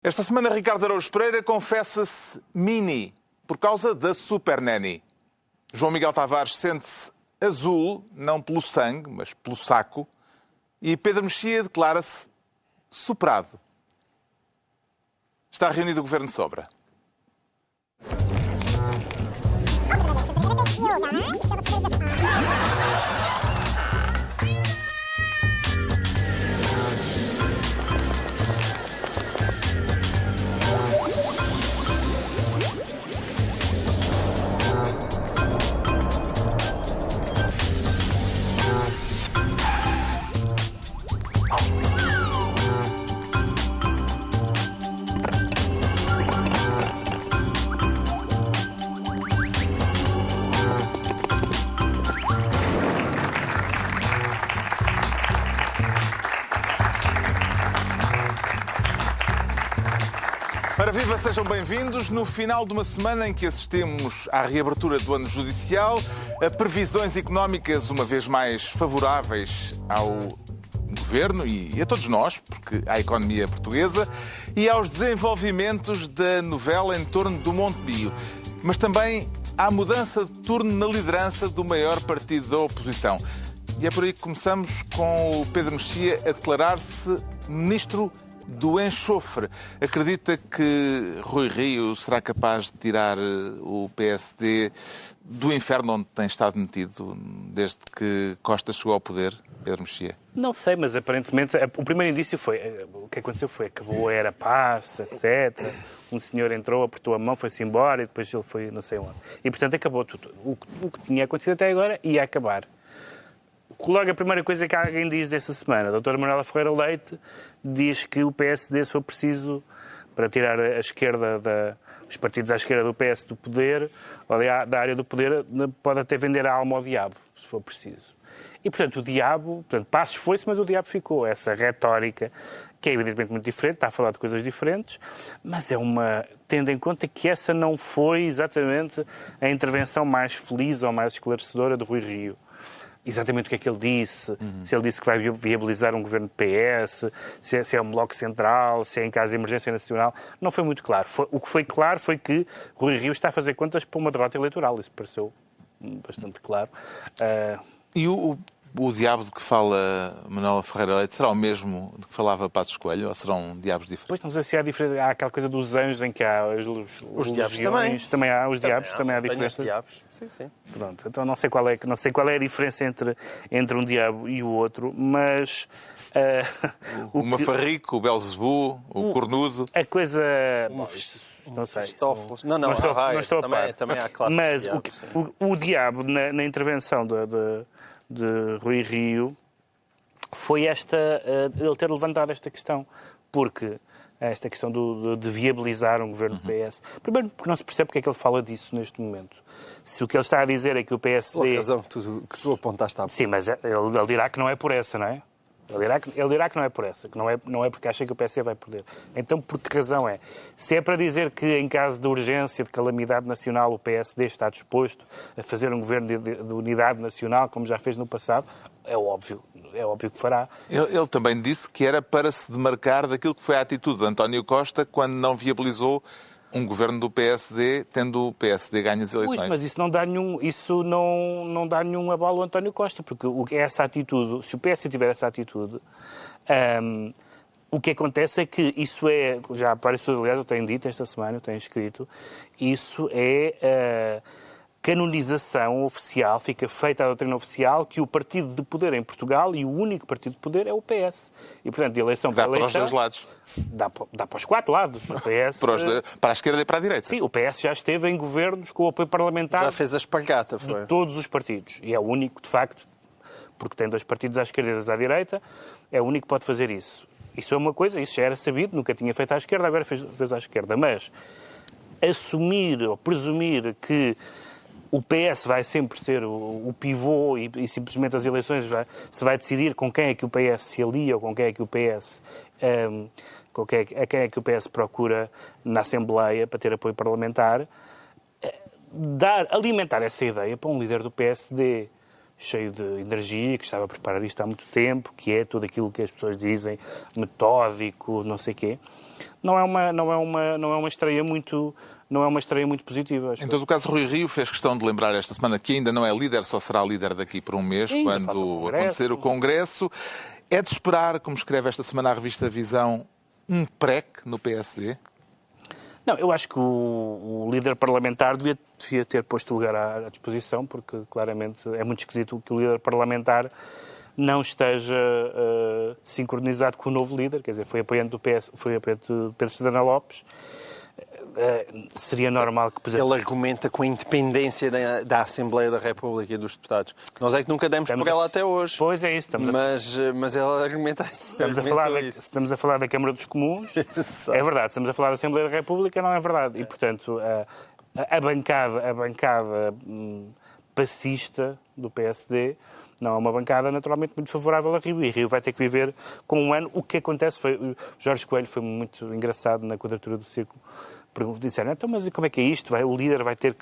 Esta semana, Ricardo Araújo Pereira confessa-se mini por causa da Super Nanny. João Miguel Tavares sente-se azul, não pelo sangue, mas pelo saco. E Pedro Mexia declara-se superado. Está reunido o Governo de Sobra. Ora viva, sejam bem-vindos. No final de uma semana em que assistimos à reabertura do ano judicial, a previsões económicas uma vez mais favoráveis ao Governo e a todos nós, porque à economia portuguesa, e aos desenvolvimentos da novela em torno do Monte Bio. Mas também à mudança de turno na liderança do maior partido da oposição. E é por aí que começamos com o Pedro Mexia a declarar-se ministro do enxofre. Acredita que Rui Rio será capaz de tirar o PSD do inferno onde tem estado metido desde que Costa chegou ao poder, Pedro Mexia? Não sei, mas aparentemente o primeiro indício foi, o que aconteceu foi, acabou, era paz, etc. Um senhor entrou, apertou a mão, foi-se embora e depois ele foi não sei onde. E portanto acabou tudo. O que tinha acontecido até agora ia acabar. Logo a primeira coisa que alguém diz dessa semana, a doutora Manuela Ferreira Leite, diz que o PSD, se for preciso, para tirar a esquerda, os partidos à esquerda do PS do poder, ou da área do poder, pode até vender a alma ao diabo, se for preciso. E, portanto, o diabo, Passos foi-se, mas o diabo ficou. Essa retórica, que é evidentemente muito diferente, está a falar de coisas diferentes, mas tendo em conta que essa não foi exatamente a intervenção mais feliz ou mais esclarecedora de Rui Rio. Exatamente o que é que ele disse, se ele disse que vai viabilizar um governo de PS, se é um bloco central, se é em caso de emergência nacional, não foi muito claro. O que foi claro foi que Rui Rio está a fazer contas para uma derrota eleitoral, isso pareceu bastante claro. E o diabo de que fala Manuela Ferreira Leite será o mesmo de que falava Passos Coelho, ou serão diabos diferentes? Pois não sei se há diferença. Há aquela coisa dos anjos em que há os diabos também há os diabos, também há diferença. Diabos. Sim. Pronto, então não sei qual é a diferença entre um diabo e o outro, mas o Mafarrico, o Belzebu, o Cornudo. A coisa não sei. Não estou a par. Também há classe. Mas o diabo na intervenção de Rui Rio foi ele ter levantado esta questão, porque esta questão de viabilizar um governo do PS. Primeiro, porque não se percebe porque é que ele fala disso neste momento. Se o que ele está a dizer é que o PSD... Pela razão que tu apontaste há pouco. Sim, mas ele dirá que não é por essa, não é? Ele dirá que não é por essa, que não é porque acha que o PSD vai perder. Então, por que razão é? Se é para dizer que, em caso de urgência, de calamidade nacional, o PSD está disposto a fazer um governo de unidade nacional, como já fez no passado, é óbvio que fará. Ele também disse que era para se demarcar daquilo que foi a atitude de António Costa quando não viabilizou um governo do PSD, tendo o PSD ganho as eleições. Mas isso não dá nenhum abalo ao António Costa, porque essa atitude, se o PSD tiver essa atitude, o que acontece é que isso já várias pessoas, aliás, eu tenho dito esta semana, eu tenho escrito, isso é canonização oficial, fica feita a doutrina oficial que o partido de poder em Portugal e o único partido de poder é o PS. E, portanto, de eleição para eleição... Dá para os dois lados. Dá para os quatro lados. O PS, para a esquerda e para a direita. Sim, o PS já esteve em governos com o apoio parlamentar... Já fez a espalhata, foi. De todos os partidos. E é o único, de facto, porque tem dois partidos à esquerda e dois à direita, é o único que pode fazer isso. Isso é uma coisa, isso já era sabido, nunca tinha feito à esquerda, agora fez à esquerda. Mas assumir ou presumir que o PS vai sempre ser o pivô e simplesmente as eleições se vai decidir com quem é que o PS se alia ou com quem é que o PS a quem é que o PS procura na Assembleia para ter apoio parlamentar, alimentar essa ideia para um líder do PSD cheio de energia, que estava a preparar isto há muito tempo, que é tudo aquilo que as pessoas dizem, metódico, não sei o quê. Não é uma estreia muito positiva. Em todo o caso, Rui Rio fez questão de lembrar esta semana que ainda não é líder, só será líder daqui por um mês, Sim, quando acontecer o Congresso. É de esperar, como escreve esta semana a revista Visão, um PREC no PSD? Não, eu acho que o líder parlamentar devia ter posto o lugar à disposição, porque claramente é muito esquisito que o líder parlamentar não esteja sincronizado com o novo líder, quer dizer, foi apoiante do PS, foi apoiante de Pedro Santana Lopes. Seria normal que pusesse... Ele argumenta com a independência da Assembleia da República e dos deputados. Nós é que nunca demos por ela até hoje. Pois é isso. Mas ela argumenta isso. Estamos a falar da Câmara dos Comuns. É verdade. Estamos a falar da Assembleia da República, não é verdade. E, portanto, a bancada passista do PSD não é uma bancada naturalmente muito favorável a Rio. E Rio vai ter que viver com um ano. O que acontece foi... O Jorge Coelho foi muito engraçado na quadratura do círculo. Disseram, então, mas como é que é isto? O líder vai ter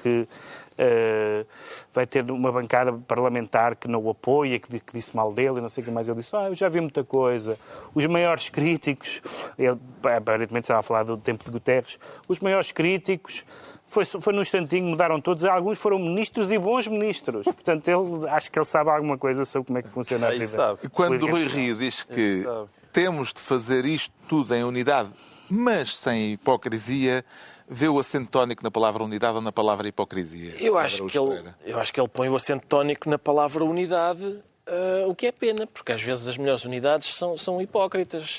uma bancada parlamentar que não o apoia, que disse mal dele e não sei o que mais. Ele disse, eu já vi muita coisa. Os maiores críticos, ele aparentemente estava a falar do tempo de Guterres, os maiores críticos, foi num instantinho, mudaram todos, alguns foram ministros e bons ministros. Portanto, acho que ele sabe alguma coisa sobre como é que funciona a vida. E quando o Rui Rio diz que temos de fazer isto tudo em unidade, mas sem hipocrisia, vê o acento tónico na palavra unidade ou na palavra hipocrisia? Eu acho que ele põe o acento tónico na palavra unidade, o que é pena, porque às vezes as melhores unidades são hipócritas.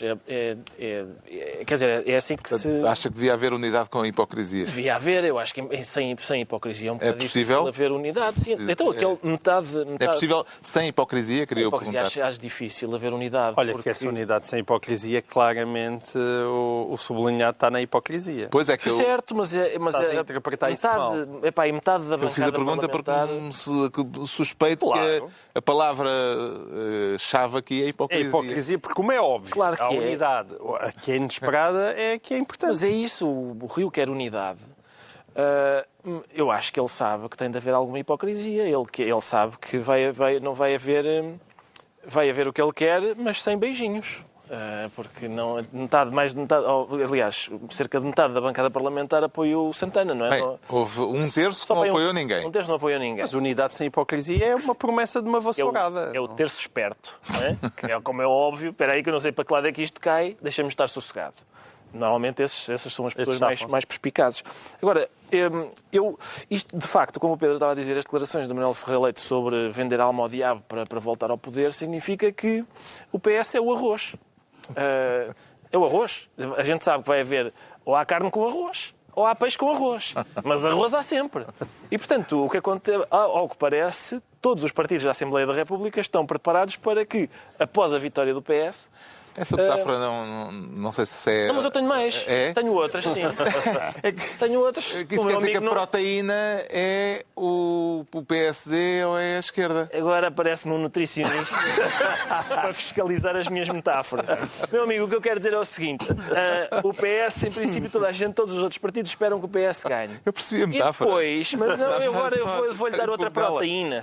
Quer dizer, é assim que se... Acha que devia haver unidade com hipocrisia? Devia haver, eu acho que sem hipocrisia é um bocado possível? difícil haver unidade. Sim. Então, metade... É possível sem hipocrisia? Queria eu perguntar. Acho difícil haver unidade. Olha, porque essa unidade sem hipocrisia, claramente o sublinhado está na hipocrisia. Pois é que Certo, mas Estás a interpretar isso mal. E metade da bancada eu fiz a pergunta porque suspeito que a palavra chave aqui é É hipocrisia. hipocrisia, porque como é óbvio, Claro que a é. unidade, a que é inesperada, é que é importante. Mas é isso, o Rio quer unidade. Eu acho que ele sabe que tem de haver alguma hipocrisia. Ele sabe que não vai haver o que ele quer, mas sem beijinhos. Porque aliás, cerca de metade da bancada parlamentar apoiou o Santana, não é? Bem, houve um terço que não apoiou ninguém. Um terço não apoiou ninguém. Mas unidade sem hipocrisia é uma promessa de uma vassourada. É o terço esperto, não é? Que é como é óbvio. Espera aí que eu não sei para que lado é que isto cai, deixa-me estar sossegado. Normalmente essas são as pessoas mais perspicazes. Agora, isto de facto, como o Pedro estava a dizer, as declarações do Manuel Ferreira Leite sobre vender alma ao diabo para voltar ao poder, significa que o PS é o arroz. É o arroz. A gente sabe que vai haver ou há carne com arroz ou há peixe com arroz. Mas arroz há sempre. E, portanto, o que acontece, ao que parece, todos os partidos da Assembleia da República estão preparados para que, após a vitória do PS... Essa metáfora não sei se é... Não, mas eu tenho mais. É? Tenho outras, sim. Tenho outras. Isso quer dizer que a proteína é o PSD ou é a esquerda? Agora aparece-me um nutricionista para fiscalizar as minhas metáforas. Meu amigo, o que eu quero dizer é o seguinte. O PS, em princípio, todos os outros partidos esperam que o PS ganhe. Eu percebi a metáfora. E depois, mas não, agora eu vou-lhe dar outra proteína.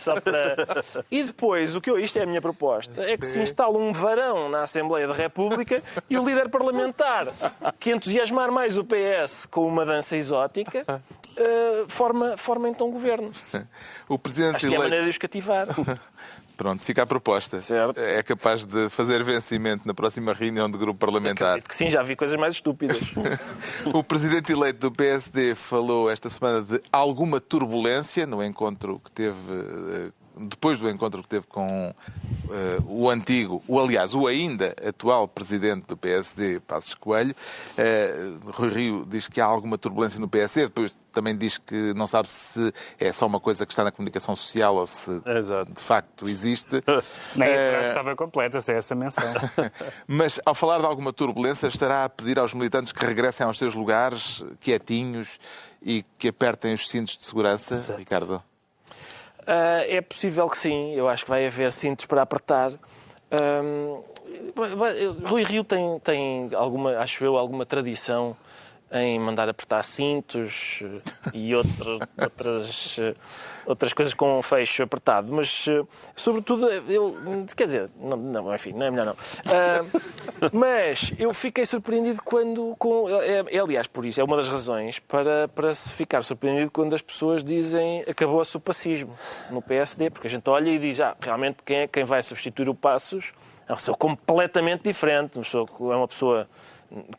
E depois, isto é a minha proposta, é que se instala um varão na Assembleia da República e o líder parlamentar que entusiasmar mais o PS com uma dança exótica forma então governo. O presidente Acho que é a maneira de os cativar. Pronto, fica a proposta. Certo. É capaz de fazer vencimento na próxima reunião do grupo parlamentar. Acredito que sim, já vi coisas mais estúpidas. O presidente eleito do PSD falou esta semana de alguma turbulência no encontro que teve... Depois do encontro que teve com o ainda atual presidente do PSD, Passos Coelho, Rui Rio diz que há alguma turbulência no PSD, depois também diz que não sabe se é só uma coisa que está na comunicação social ou se de facto existe. Nem a frase estava completa, se é essa menção. Mas, ao falar de alguma turbulência, estará a pedir aos militantes que regressem aos seus lugares, quietinhos, e que apertem os cintos de segurança, Exato. Ricardo? É possível que sim. Eu acho que vai haver cintos para apertar. Rui Rio tem alguma tradição em mandar apertar cintos e outras coisas com um fecho apertado. Mas, sobretudo, quer dizer, enfim, não é melhor não. Mas eu fiquei surpreendido quando... aliás, por isso, é uma das razões para se ficar surpreendido quando as pessoas dizem acabou-se o pacismo no PSD, porque a gente olha e diz, realmente quem vai substituir o Passos é uma pessoa completamente diferente, é uma pessoa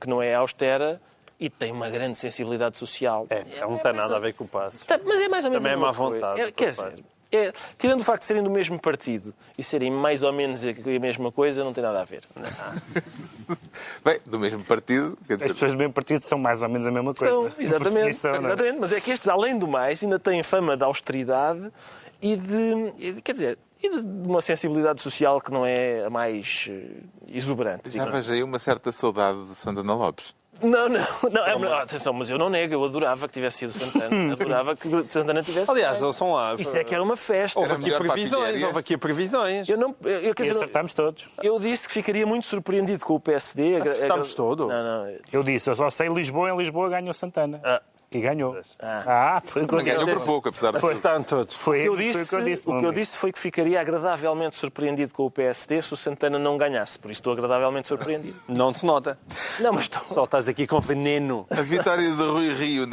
que não é austera e tem uma grande sensibilidade social. Não tem nada a ver com o Passos. Mas é mais ou menos também é má coisa. vontade. Quer dizer, tirando o facto de serem do mesmo partido e serem mais ou menos a mesma coisa, não tem nada a ver. Bem, do mesmo partido... As pessoas do mesmo partido são mais ou menos a mesma coisa. São, exatamente. Mas é que estes, além do mais, ainda têm fama de austeridade e de uma sensibilidade social que não é a mais exuberante. Já vejo aí uma certa saudade de Santana Lopes. Atenção, mas eu não nego, eu adorava que tivesse sido Santana. Adorava que Santana tivesse. Aliás, eles são lá. Isso é que era uma festa. Houve aqui previsões. Acertámos todos. Eu disse que ficaria muito surpreendido com o PSD. Acertámos todo? Não. Eu disse, eu só sei Lisboa, em Lisboa ganhou Santana. E ganhou. Foi o que eu disse. Ganhou por pouco, apesar de Acertaram todos. O que eu disse foi que ficaria agradavelmente surpreendido com o PSD se o Santana não ganhasse. Por isso estou agradavelmente surpreendido. Não se nota. Não, mas só estás aqui com veneno. A vitória de Rui Rio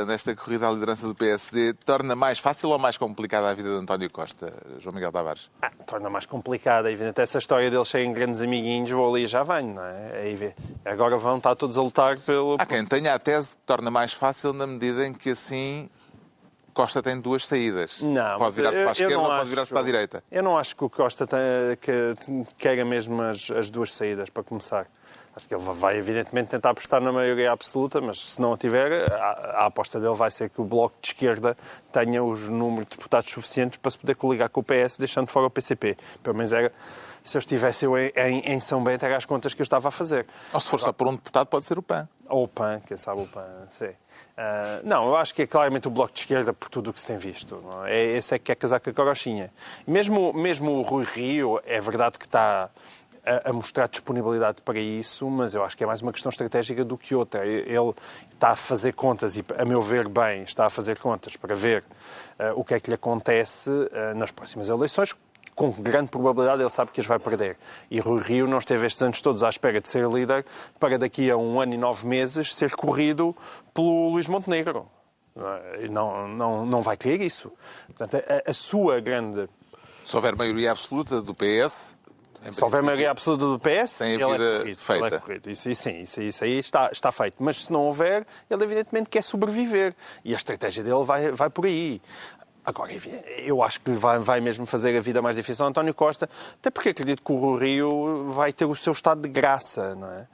nesta corrida à liderança do PSD, torna mais fácil ou mais complicada a vida de António Costa, João Miguel Tavares? Torna mais complicada. É evidente, essa história deles serem grandes amiguinhos, vou ali e já venho, não é? Aí vê. Agora vão estar todos a lutar pelo... Há quem tenha a tese que torna mais fácil na medida em que assim Costa tem duas saídas. Não, pode virar-se para a esquerda ou pode virar-se para a direita. Eu não acho que o Costa queira mesmo as duas saídas, para começar. Acho que ele vai, evidentemente, tentar apostar na maioria absoluta, mas se não a tiver, a aposta dele vai ser que o Bloco de Esquerda tenha os números de deputados suficientes para se poder coligar com o PS, deixando fora o PCP. Pelo menos era... Se eu estivesse em São Bento, eram as contas que eu estava a fazer. Ou se for só por um deputado, pode ser o PAN. Ou o PAN, quem sabe o PAN, sei. Não, eu acho que é claramente o Bloco de Esquerda por tudo o que se tem visto. Não é? Esse é que quer casar com a carochinha. Mesmo o Rui Rio, é verdade que está a mostrar disponibilidade para isso, mas eu acho que é mais uma questão estratégica do que outra. Ele está a fazer contas, e a meu ver bem, está a fazer contas para ver o que é que lhe acontece nas próximas eleições. Com grande probabilidade ele sabe que as vai perder. E Rui Rio não esteve estes anos todos à espera de ser líder para daqui a 1 ano e 9 meses ser corrido pelo Luís Montenegro. Não vai querer isso. Portanto, a sua grande... Se houver maioria absoluta do PS... Se houver maioria absoluta do PS, tem ele é corrido. Feita. Ele é corrido. Isso aí está feito. Mas se não houver, ele evidentemente quer sobreviver. E a estratégia dele vai por aí. Agora, eu acho que vai mesmo fazer a vida mais difícil ao António Costa, até porque acredito que o Rui Rio vai ter o seu estado de graça, não é?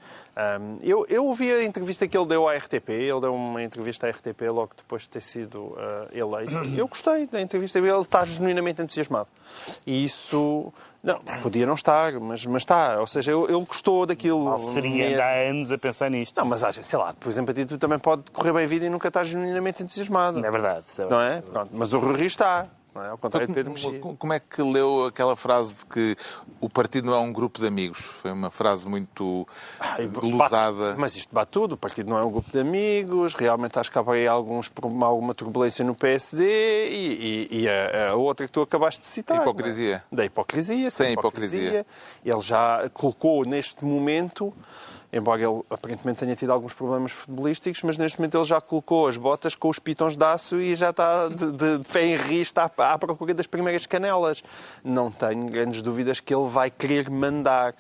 Eu ouvi a entrevista que ele deu à RTP, ele deu uma entrevista à RTP logo depois de ter sido eleito. Eu gostei da entrevista, ele está genuinamente entusiasmado. E isso... Não, podia não estar, mas está. Ou seja, ele gostou daquilo. Seria ainda há anos a pensar nisto. Não, mas sei lá, por exemplo, a ti tu também pode correr bem a vida e nunca estás genuinamente entusiasmado. Não é verdade. Não é? Pronto, mas o Rui Rio está. Não é? Ao contrário de Pedro Mexia. Como é que leu aquela frase de que o partido não é um grupo de amigos? Foi uma frase muito glosada. Mas isto bate tudo. O partido não é um grupo de amigos. Realmente acho que há aí alguma turbulência no PSD e a outra que tu acabaste de citar. A hipocrisia. Não é? Da hipocrisia. Sem hipocrisia. Ele já colocou neste momento... Embora ele aparentemente tenha tido alguns problemas futebolísticos, mas neste momento ele já colocou as botas com os pitões de aço e já está de pé em rio, está à procura das primeiras canelas. Não tenho grandes dúvidas que ele vai querer mandar.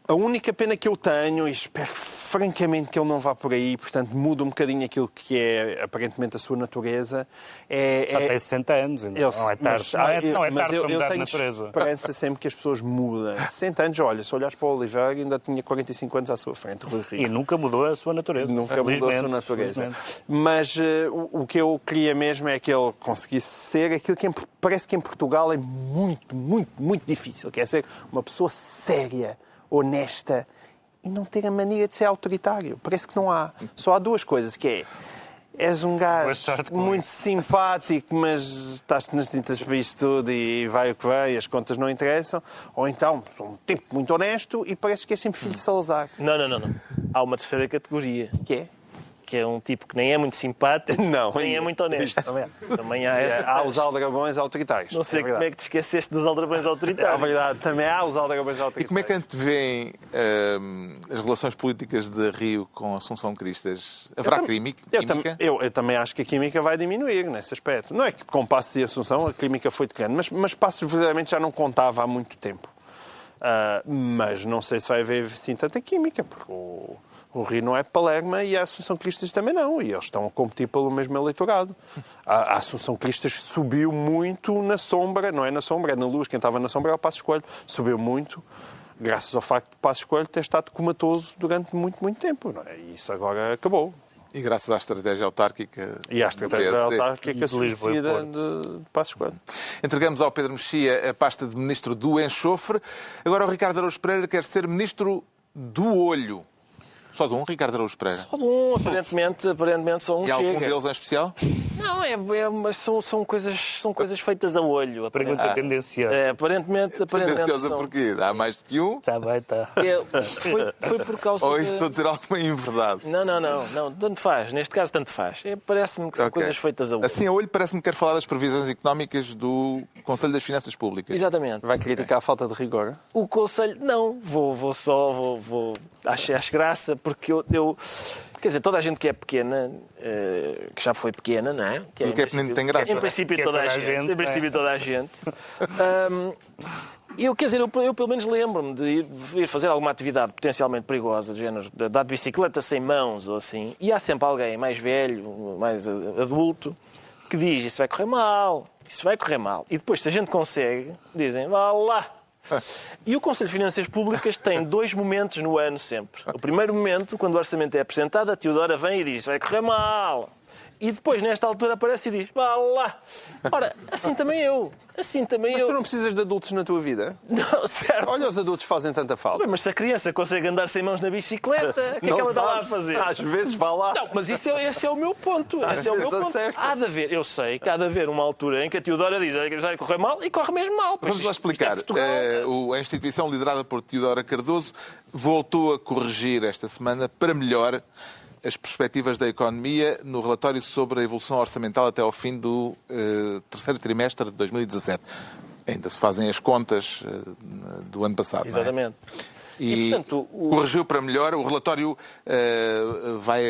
A única pena que eu tenho, e espero francamente que ele não vá por aí, portanto muda um bocadinho aquilo que é aparentemente a sua natureza. Já tem 60 anos, não é tarde. Não é tarde para mudar de natureza. Esperança sempre que as pessoas mudam. 60 anos, olha, se olhares para o Oliveira, ainda tinha 45 anos à sua frente, Rui Rio. E nunca mudou a sua natureza. Nunca mudou a sua natureza. Mas o que eu queria mesmo é que ele conseguisse ser aquilo que parece que em Portugal é muito, muito, muito difícil, que é ser uma pessoa séria, honesta e não ter a mania de ser autoritário. Parece que não há. Só há duas coisas, que é... És um gajo muito simpático, mas estás-te nas tintas para isto tudo e vai o que vem, as contas não interessam. Ou então, sou um tipo muito honesto e parece que és sempre filho de Salazar. Não. Há uma terceira categoria. Que é? que é um tipo que nem é muito simpático, Não, nem é muito honesto. Também há essa. Há os aldrabões autoritários. Não sei como é que te esqueceste dos aldrabões É autoritários. verdade, também há os aldrabões E autoritários. como é que antevêem as relações políticas de Rio com Assunção Cristas? Haverá química? Eu também acho que a química vai diminuir nesse aspecto. Não é que com Passos e Assunção a química foi declinando, mas Passos verdadeiramente já não contava há muito tempo. Mas não sei se vai haver assim tanta química, porque o Rio não é Palerma e a Assunção Cristas também não. E eles estão a competir pelo mesmo eleitorado. A Assunção Cristas subiu muito na sombra, não é na sombra, é na luz. Quem estava na sombra é o Passos Coelho. Subiu muito, graças ao facto de Passos Coelho ter estado comatoso durante muito, muito tempo. Não é? E isso agora acabou. E graças à estratégia autárquica. E à estratégia autárquica suicida de Passos Coelho. Entregamos ao Pedro Mexia a pasta de Ministro do Enxofre. Agora o Ricardo Araújo Pereira quer ser Ministro do Olho. Só de um, Ricardo Araújo Pereira? Só de um, aparentemente só um E chega. algum deles em especial? Não, mas são coisas feitas a olho. Pergunta tendenciosa. Aparentemente Tendenciosa são. porquê? Há mais do que um? Está bem, está. Foi por causa Ou de... estou a dizer alguma inverdade? Não, tanto faz. Neste caso, tanto faz. Parece-me que são coisas feitas a olho. Assim, a olho parece-me que quer falar das previsões económicas do Conselho das Finanças Públicas. Exatamente. Vai criticar a falta de rigor? O Conselho... Não, vou acho graça, porque eu... Quer dizer, toda a gente que é pequena, que já foi pequena, não é? Tudo que é pequeno tem graça. Em princípio, toda a gente. Em princípio, toda a gente. Eu pelo menos lembro-me de ir fazer alguma atividade potencialmente perigosa, do género, dar de bicicleta sem mãos ou assim, e há sempre alguém mais velho, mais adulto, que diz: isso vai correr mal, isso vai correr mal. E depois, se a gente consegue, dizem: vá lá. E o Conselho de Finanças Públicas tem 2 momentos no ano sempre. O primeiro momento, quando o orçamento é apresentado, a Teodora vem e diz: vai correr mal. E depois, nesta altura, aparece e diz: vá lá. Ora, assim também eu. Mas tu não precisas de adultos na tua vida? Não, certo. Olha, os adultos fazem tanta falta. Mas se a criança consegue andar sem mãos na bicicleta, o que é que ela está lá a fazer? Às vezes vá lá. Não, mas esse é o meu ponto. Às Esse é o meu vezes ponto. acerta. Há de haver, eu sei que há de haver uma altura em que a Teodora diz: vai correr mal, e corre mesmo mal. Vamos lá explicar. A instituição liderada por Teodora Cardoso voltou a corrigir esta semana para melhor as perspectivas da economia no relatório sobre a evolução orçamental até ao fim do terceiro trimestre de 2017. Ainda se fazem as contas do ano passado. Exatamente. E portanto, corrigiu para melhor. O relatório vai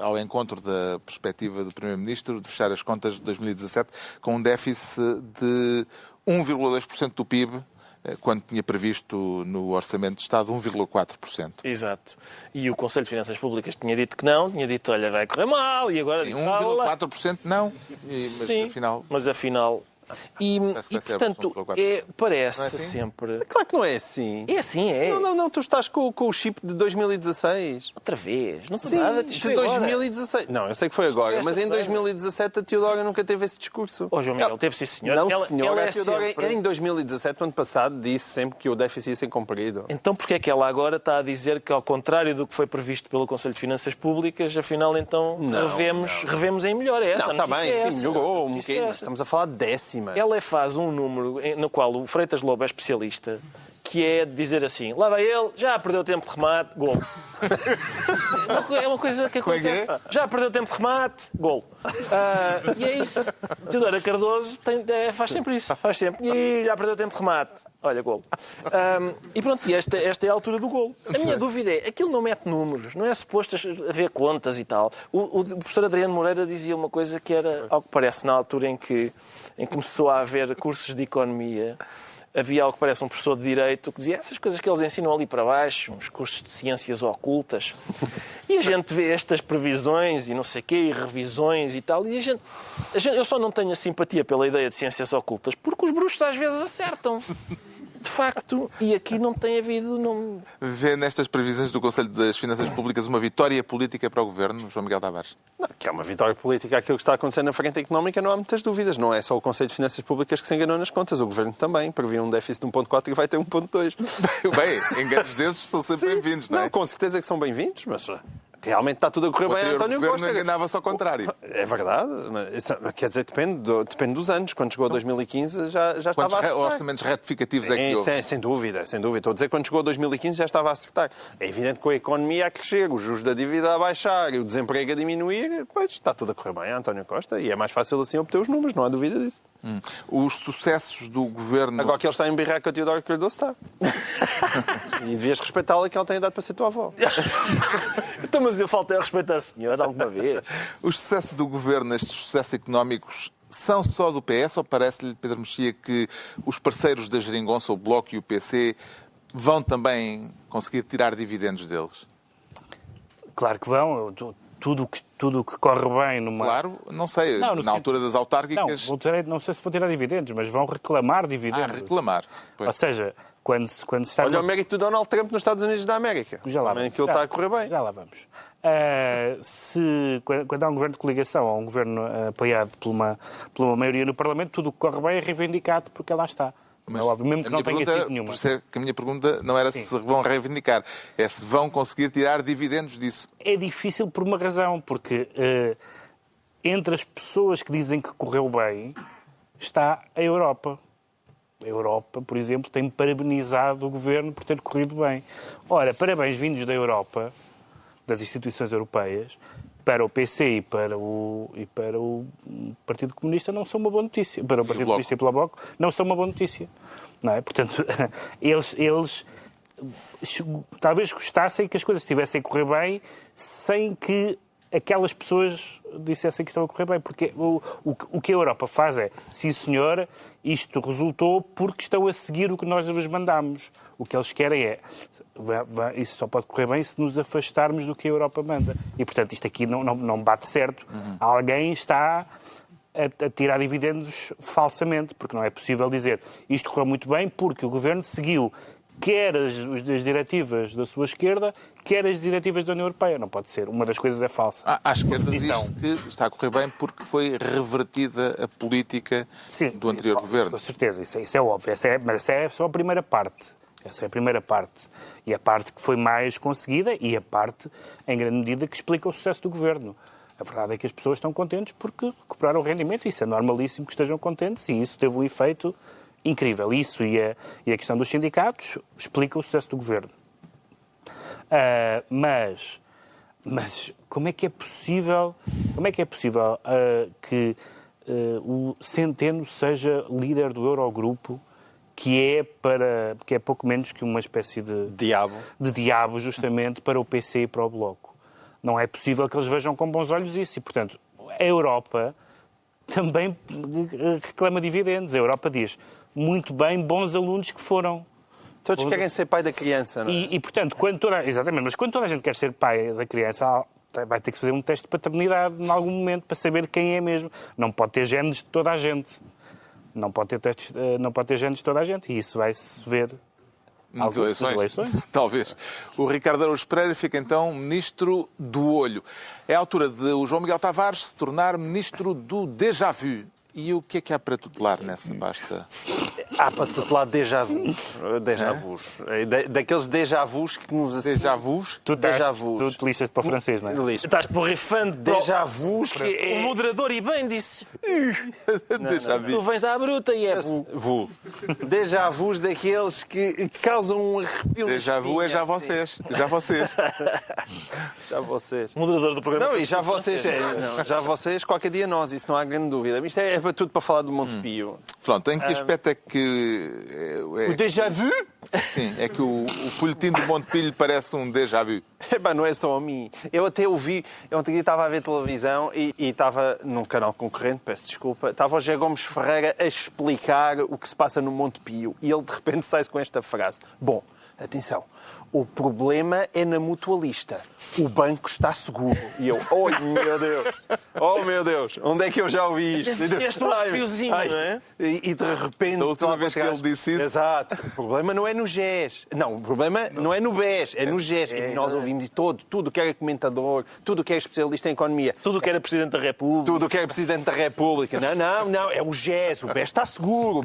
ao encontro da perspectiva do Primeiro-Ministro de fechar as contas de 2017 com um déficit de 1,2% do PIB, quando tinha previsto no Orçamento de Estado 1,4%. Exato. E o Conselho de Finanças Públicas tinha dito que não, tinha dito: olha, vai correr mal, e agora... 1,4% não, sim, mas afinal... E portanto, parece assim? sempre... Claro que não é assim. É assim, é. Não, tu estás com o chip de 2016. Outra vez. Não Sim, nada, de 2016. Não, eu sei que foi agora, mas em 2017 a Teodora nunca teve esse discurso. João Miguel, teve sim, senhor. Não, senhora, a Teodora sempre... em 2017, ano passado, disse sempre que o déficit ia ser cumprido. Então porquê é que ela agora está a dizer que, ao contrário do que foi previsto pelo Conselho de Finanças Públicas, afinal então revemos em melhor? É essa? Não, está bem, sim, melhorou um bocadinho. bocadinho. Estamos a falar de décima. Ela faz um número no qual o Freitas Lobo é especialista, que é dizer assim: lá vai ele, já perdeu tempo de remate, gol. É uma coisa que acontece. Já perdeu tempo de remate, gol. E é isso. Teodora Cardoso faz sempre isso. Faz sempre. E já perdeu tempo de remate. Olha, gol. E pronto, esta é a altura do gol. A minha dúvida é: aquilo não mete números, não é suposto haver contas e tal. O professor Adriano Moreira dizia uma coisa que era, ao que parece, na altura em que começou a haver cursos de economia, havia algo que parece um professor de Direito que dizia essas coisas que eles ensinam ali para baixo, uns cursos de ciências ocultas, e a gente vê estas previsões e não sei o quê, e revisões e tal, e eu só não tenho a simpatia pela ideia de ciências ocultas porque os bruxos às vezes acertam. De facto, e aqui não tem havido... Não... Vê nestas previsões do Conselho das Finanças Públicas uma vitória política para o Governo, João Miguel Tavares? Não, que é uma vitória política. Aquilo que está acontecendo na frente económica não há muitas dúvidas. Não é só o Conselho de Finanças Públicas que se enganou nas contas. O Governo também previa um déficit de 1,4 e vai ter 1,2. Bem, enganos desses são sempre bem-vindos, não é? Não, com certeza que são bem-vindos, mas realmente está tudo a correr O bem a anterior António governo Costa. enganava-se ao contrário. É verdade, mas, quer dizer, depende dos anos. Quando chegou a 2015 já estava a Quantos acertar. orçamentos retificativos é que houve? Sem dúvida. Estou a dizer que quando chegou a 2015 já estava a acertar. É evidente que com a economia a crescer, os juros da dívida a baixar e o desemprego a diminuir, pois está tudo a correr bem a António Costa e é mais fácil assim obter os números, não há dúvida disso. Os sucessos do governo... Agora que ele está em birra com a Teodoro Cardoso, está. E devias respeitá-la que ele tem idade para ser tua avó. Então, mas eu faltei a respeito à senhora alguma vez. Os sucessos do governo, estes sucessos económicos, são só do PS ou parece-lhe, Pedro Mexia, que os parceiros da Geringonça, o Bloco e o PC, vão também conseguir tirar dividendos deles? Claro que vão. Tudo o que corre bem numa... Claro, não sei. Na altura das autárquicas... Não sei se vão tirar dividendos, mas vão reclamar dividendos. Reclamar. Pois. Ou seja, quando se está... Olha o mérito do Donald Trump nos Estados Unidos da América. Já lá também vamos. aquilo está a correr bem. Já lá vamos. Quando há um governo de coligação ou um governo apoiado por uma maioria no Parlamento, tudo o que corre bem é reivindicado porque lá está. Mas é óbvio, mesmo que não tenha tido nenhuma. Por isso é que a minha pergunta não era se vão reivindicar, é se vão conseguir tirar dividendos disso. É difícil por uma razão, porque entre as pessoas que dizem que correu bem está a Europa. A Europa, por exemplo, tem parabenizado o governo por ter corrido bem. Ora, parabéns vindos da Europa, das instituições europeias, para o PC e para o Partido Comunista não são uma boa notícia. Para o Partido Comunista e pela Bloco não são uma boa notícia. Não é? Portanto, eles talvez gostassem que as coisas estivessem a correr bem sem que aquelas pessoas dissessem que estão a correr bem. Porque o que a Europa faz é, sim senhor, isto resultou porque estão a seguir o que nós vos mandamos. O que eles querem é, isso só pode correr bem se nos afastarmos do que a Europa manda. E, portanto, isto aqui não bate certo. Alguém está a tirar dividendos falsamente, porque não é possível dizer isto correu muito bem porque o governo seguiu quer as diretivas da sua esquerda, quer as diretivas da União Europeia. Não pode ser. Uma das coisas é falsa. À esquerda diz-se que está a correr bem porque foi revertida a política do anterior governo. Com certeza, isso é óbvio. Mas essa é só a primeira parte. Essa é a primeira parte. E a parte que foi mais conseguida e a parte, em grande medida, que explica o sucesso do governo. A verdade é que as pessoas estão contentes porque recuperaram o rendimento. Isso é normalíssimo que estejam contentes e isso teve um efeito incrível. Isso e a questão dos sindicatos explica o sucesso do governo. Mas como é que é possível que o Centeno seja líder do Eurogrupo, que é pouco menos que uma espécie de diabo justamente para o PC e para o Bloco? Não é possível que eles vejam com bons olhos isso. E, portanto, a Europa também reclama dividendos. A Europa diz, muito bem, bons alunos que foram. Todos querem ser pai da criança, não é? E portanto, exatamente, mas quando toda a gente quer ser pai da criança, vai ter que fazer um teste de paternidade em algum momento para saber quem é mesmo. Não pode ter genes de toda a gente. Não pode ter genes de toda a gente. E isso vai-se ver nas eleições. Talvez. O Ricardo Araújo Pereira fica então ministro do olho. É a altura de o João Miguel Tavares se tornar ministro do déjà vu. E o que é que há para tutelar nessa pasta? Há para tutelar déjà vus. Daqueles déjà vus que nos... Déjà vus? Tu te lixas para o francês, não é? Estás por rifando. Déjà vus que O moderador e bem disse. Déjà vu. Tu vens à bruta e é vu. Déjà vus daqueles que causam um arrepio. Déjà vu é já vocês. Já vocês. Já vocês. Moderador do programa. Não, e já vocês, já vocês, qualquer dia nós, isso não há grande dúvida. Isto é tudo para falar do Montepio. Pronto, em que aspecto é que... O déjà vu? Sim, é que o folhetim do Montepio parece um déjà vu. Não é só a mim. Eu até ouvi, eu ontem estava a ver televisão e estava num canal concorrente, peço desculpa, estava o José Gomes Ferreira a explicar o que se passa no Montepio e ele de repente sai-se com esta frase. Bom, atenção, o problema é na mutualista. O banco está seguro. E eu, oh meu Deus, onde é que eu já ouvi isto? Este um arrepiozinho, não é? E de repente... Da última vez que ele disse isso... Exato. O problema não é no GES. Não, o problema não é no BES, é no GES. E nós ouvimos isso tudo que era comentador, tudo que era especialista em economia. Tudo que era Presidente da República. Tudo que era Presidente da República. Não, é o GES. O BES está seguro,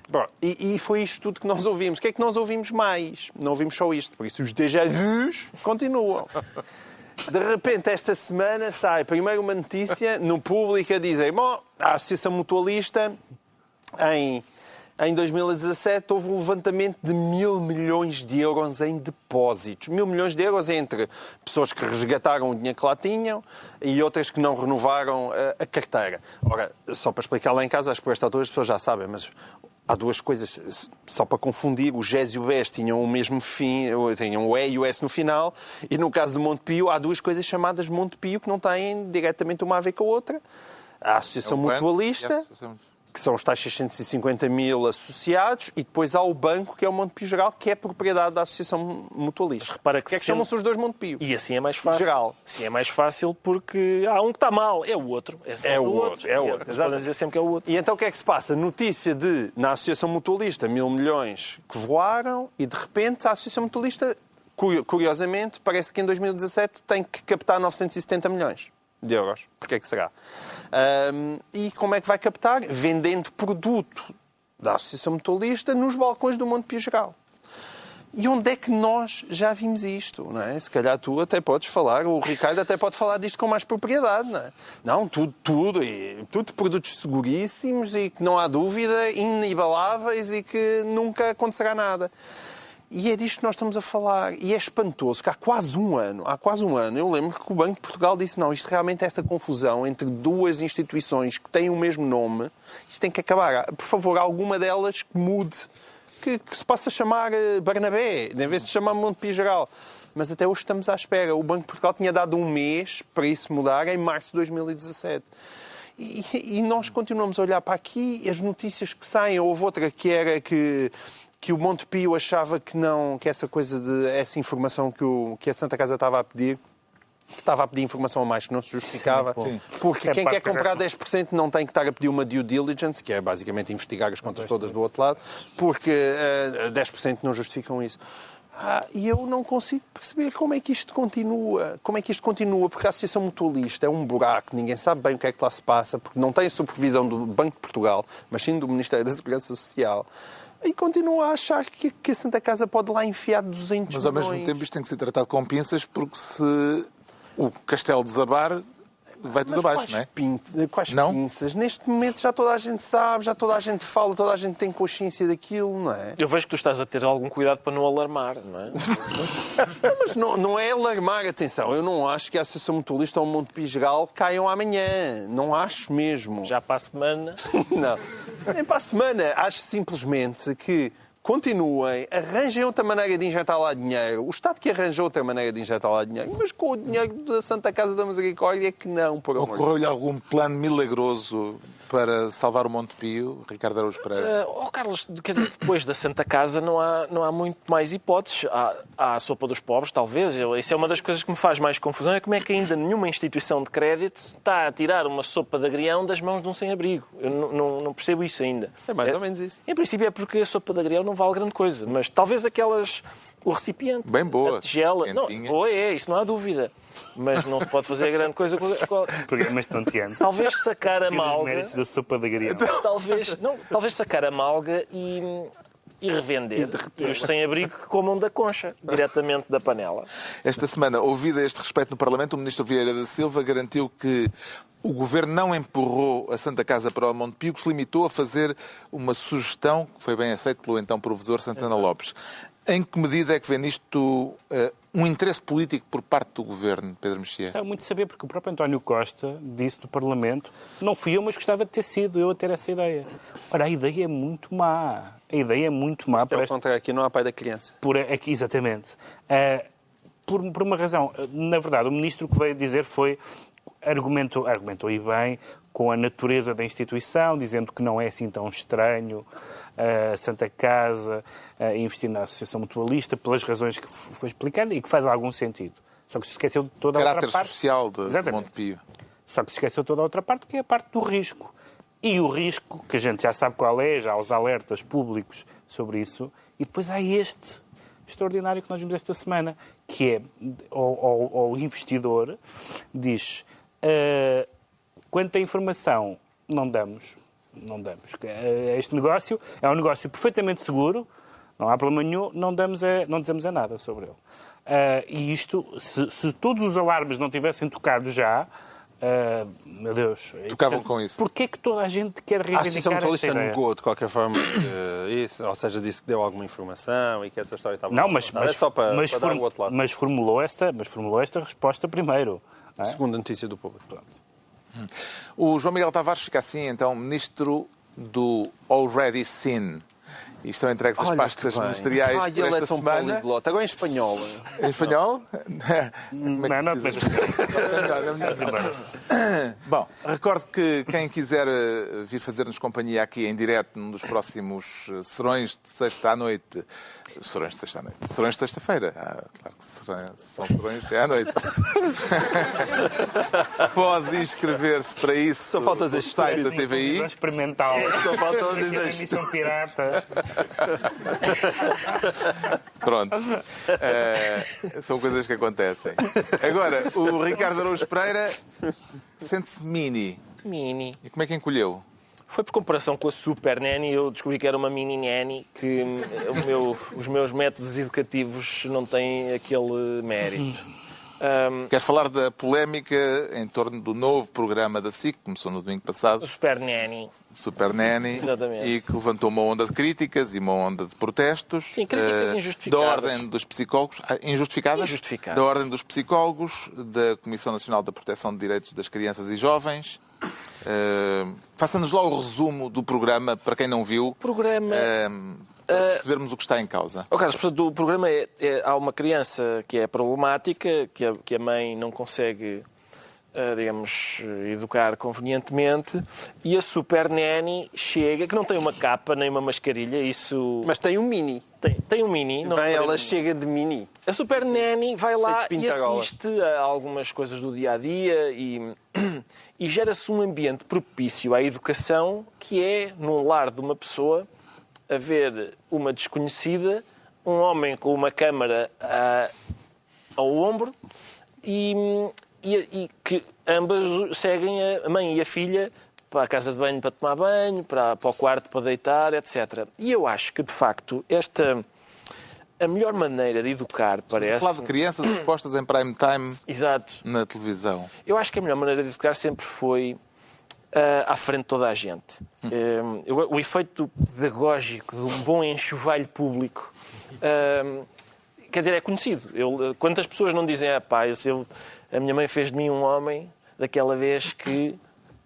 Bom, e foi isto tudo que nós ouvimos. O que é que nós ouvimos mais? Não ouvimos só isto, por isso os déjà vus continuam. De repente, esta semana, sai primeiro uma notícia no Público a dizer: bom, a Associação Mutualista, em 2017, houve um levantamento de 1.000 milhões de euros em depósitos. 1.000 milhões de euros entre pessoas que resgataram o dinheiro que lá tinham e outras que não renovaram a carteira. Ora, só para explicar lá em casa, acho que por esta altura as pessoas já sabem, mas há duas coisas, só para confundir, o GES e o BES tinham o mesmo fim, tinham o E e o S no final, e no caso do Montepio há duas coisas chamadas Montepio que não têm diretamente uma a ver com a outra. A Associação Mutualista, que são os tais 650 mil associados, e depois há o banco, que é o Montepio Geral, que é propriedade da Associação Mutualista. Mas repara que é que chamam-se os dois Montepio? E assim é mais fácil. Geral. Assim é mais fácil porque há um que está mal, é o outro. É o outro. Podem dizer sempre que é o outro. E então o que é que se passa? Notícia na Associação Mutualista, 1.000 milhões que voaram, e de repente a Associação Mutualista, curiosamente, parece que em 2017 tem que captar 970 milhões de euros. Porquê é que será? E como é que vai captar? Vendendo produto da Associação Mutualista nos balcões do Montepio Geral. E onde é que nós já vimos isto? Não é? Se calhar tu até podes falar, o Ricardo até pode falar disto com mais propriedade. Não é? Não, tudo produtos seguríssimos e que não há dúvida, inabaláveis e que nunca acontecerá nada. E é disto que nós estamos a falar. E é espantoso que há quase um ano, eu lembro que o Banco de Portugal disse: não, isto realmente é esta confusão entre duas instituições que têm o mesmo nome, isto tem que acabar. Por favor, alguma delas que mude, que se possa chamar Barnabé, em vez de chamar Montepio Geral. Mas até hoje estamos à espera. O Banco de Portugal tinha dado um mês para isso mudar, em março de 2017. E nós continuamos a olhar para aqui, as notícias que saem. Houve outra que era que o Montepio achava que essa coisa essa informação que a Santa Casa estava a pedir, que estava a pedir informação a mais que não se justificava, Sim. porque quem quer comprar 10% não tem que estar a pedir uma due diligence, que é basicamente investigar as contas todas do outro lado, porque 10% não justificam isso. E eu não consigo perceber como é que isto continua. Porque a Associação Mutualista é um buraco, ninguém sabe bem o que é que lá se passa, porque não tem a supervisão do Banco de Portugal, mas sim do Ministério da Segurança Social. E continua a achar que a Santa Casa pode lá enfiar 200 milhões. Mas ao mesmo tempo isto tem que ser tratado com pinças, porque se o castelo desabar, vai tudo abaixo, não é? Quais pinças? Neste momento já toda a gente sabe, já toda a gente fala, toda a gente tem consciência daquilo, não é? Eu vejo que tu estás a ter algum cuidado para não alarmar, não é? Mas não é alarmar, atenção. Eu não acho que a Associação Mutualista ou o Montepio Geral caiam amanhã. Não acho mesmo. Já para a semana? Não. Nem para a semana. Acho simplesmente que continuem, arranjem outra maneira de injetar lá dinheiro. O Estado que arranjou outra maneira de injetar lá dinheiro, mas com o dinheiro da Santa Casa da Misericórdia que não, por amor de Deus. Ocorreu-lhe algum plano milagroso para salvar o Montepio, Ricardo Araújo Pereira? Carlos, quer dizer, depois da Santa Casa não há muito mais hipóteses. Há a sopa dos pobres, talvez. Isso é uma das coisas que me faz mais confusão, é como é que ainda nenhuma instituição de crédito está a tirar uma sopa de agrião das mãos de um sem-abrigo. Eu não percebo isso ainda. É mais ou menos isso. Em princípio é porque a sopa de agrião não vale grande coisa, mas talvez aquelas... O recipiente, bem boa, a tigela... quentinha. Não, boa isso não há dúvida. Mas não se pode fazer grande coisa com... Programas tonteantes. Talvez sacar a Os malga... méritos da sopa de agrião. Talvez sacar a malga e revender. E os sem-abrigo que comam da concha, diretamente da panela. Esta semana, ouvido a este respeito no Parlamento, o Ministro Vieira da Silva garantiu que o Governo não empurrou a Santa Casa para o Montepio, que se limitou a fazer uma sugestão que foi bem aceita pelo então Provedor Santana Lopes. Em que medida é que vê nisto um interesse político por parte do Governo, Pedro Mexia? Gostava muito de saber, porque o próprio António Costa disse no Parlamento: não fui eu, mas gostava de ter sido eu a ter essa ideia. Ora, a ideia é muito má. A ideia é muito má. Pelo contrário, aqui não há pai da criança. Exatamente. Por uma razão. Na verdade, o Ministro que veio dizer foi... Argumentou e bem com a natureza da instituição, dizendo que não é assim tão estranho a Santa Casa investir na Associação Mutualista, pelas razões que foi explicando e que faz algum sentido. Só que se esqueceu de toda a outra parte. Caráter social de Montepio. Só que se esqueceu toda a outra parte, que é a parte do risco. E o risco, que a gente já sabe qual é, já há os alertas públicos sobre isso, e depois há este extraordinário que nós vimos esta semana, que é o investidor diz: quanto a informação não damos, não damos. Este negócio é um negócio perfeitamente seguro, não há problema nenhum, não dizemos nada sobre ele. E isto, se todos os alarmes não tivessem tocado já, meu Deus... Tocavam com isso. Porquê que toda a gente quer reivindicar esta ideia? A Associação Mutualista negou, de qualquer forma, isso, ou seja, disse que deu alguma informação e que essa história estava... Não, mas só para dar o outro lado. Mas formulou esta resposta primeiro. Não é? Segunda notícia do público. Pronto. O João Miguel Tavares fica assim, então, ministro do Already Seen. E estão entregues as pastas ministeriais por ele esta é tão semana. poliglota. Agora em espanhol. Em espanhol? Não, Bom, recordo que quem quiser vir fazer-nos companhia aqui em direto num dos próximos serões de sexta à noite... Serões de sexta à noite. Serões de sexta-feira. Claro que são serões à noite. Pode inscrever-se para isso Só falta no site da TVI. Experimental. Só falta dizer isto. Emissão pirata. Pronto. São coisas que acontecem. Agora, o Ricardo Araújo Pereira sente-se mini. Mini. E como é que encolheu? Foi por comparação com a Super Nanny, eu descobri que era uma mini nanny, que os meus métodos educativos não têm aquele mérito. Queres falar da polémica em torno do novo programa da SIC, que começou no domingo passado, O Super Nanny. Super Nanny, Exatamente. e que levantou uma onda de críticas e uma onda de protestos. Sim, críticas injustificadas. Da ordem dos psicólogos. Injustificadas? Injustificadas. Da ordem dos psicólogos, da Comissão Nacional da Proteção de Direitos das Crianças e Jovens. Faça-nos lá o resumo do programa, para quem não viu, Programa... para percebermos o que está em causa. Carlos, portanto, o programa há uma criança que é problemática, que a mãe não consegue, digamos, educar convenientemente, e a Super Nanny chega, que não tem uma capa nem uma mascarilha, isso... Mas tem um mini. Tem um mini. Não Bem, ela chega de mini. A Super Nanny vai lá Feito e pintagola. assiste a algumas coisas do dia-a-dia e gera-se um ambiente propício à educação, que é, num lar de uma pessoa, a ver uma desconhecida, um homem com uma câmara ao ombro e que ambas seguem a mãe e a filha para a casa de banho para tomar banho, para o quarto para deitar, etc. E eu acho que, de facto, a melhor maneira de educar parece... Estamos a falar de crianças expostas em prime time Exato. na televisão. Eu acho que a melhor maneira de educar sempre foi à frente de toda a gente. O efeito pedagógico de um bom enxovalho público, quer dizer, é conhecido. Quantas pessoas não dizem, a minha mãe fez de mim um homem daquela vez que,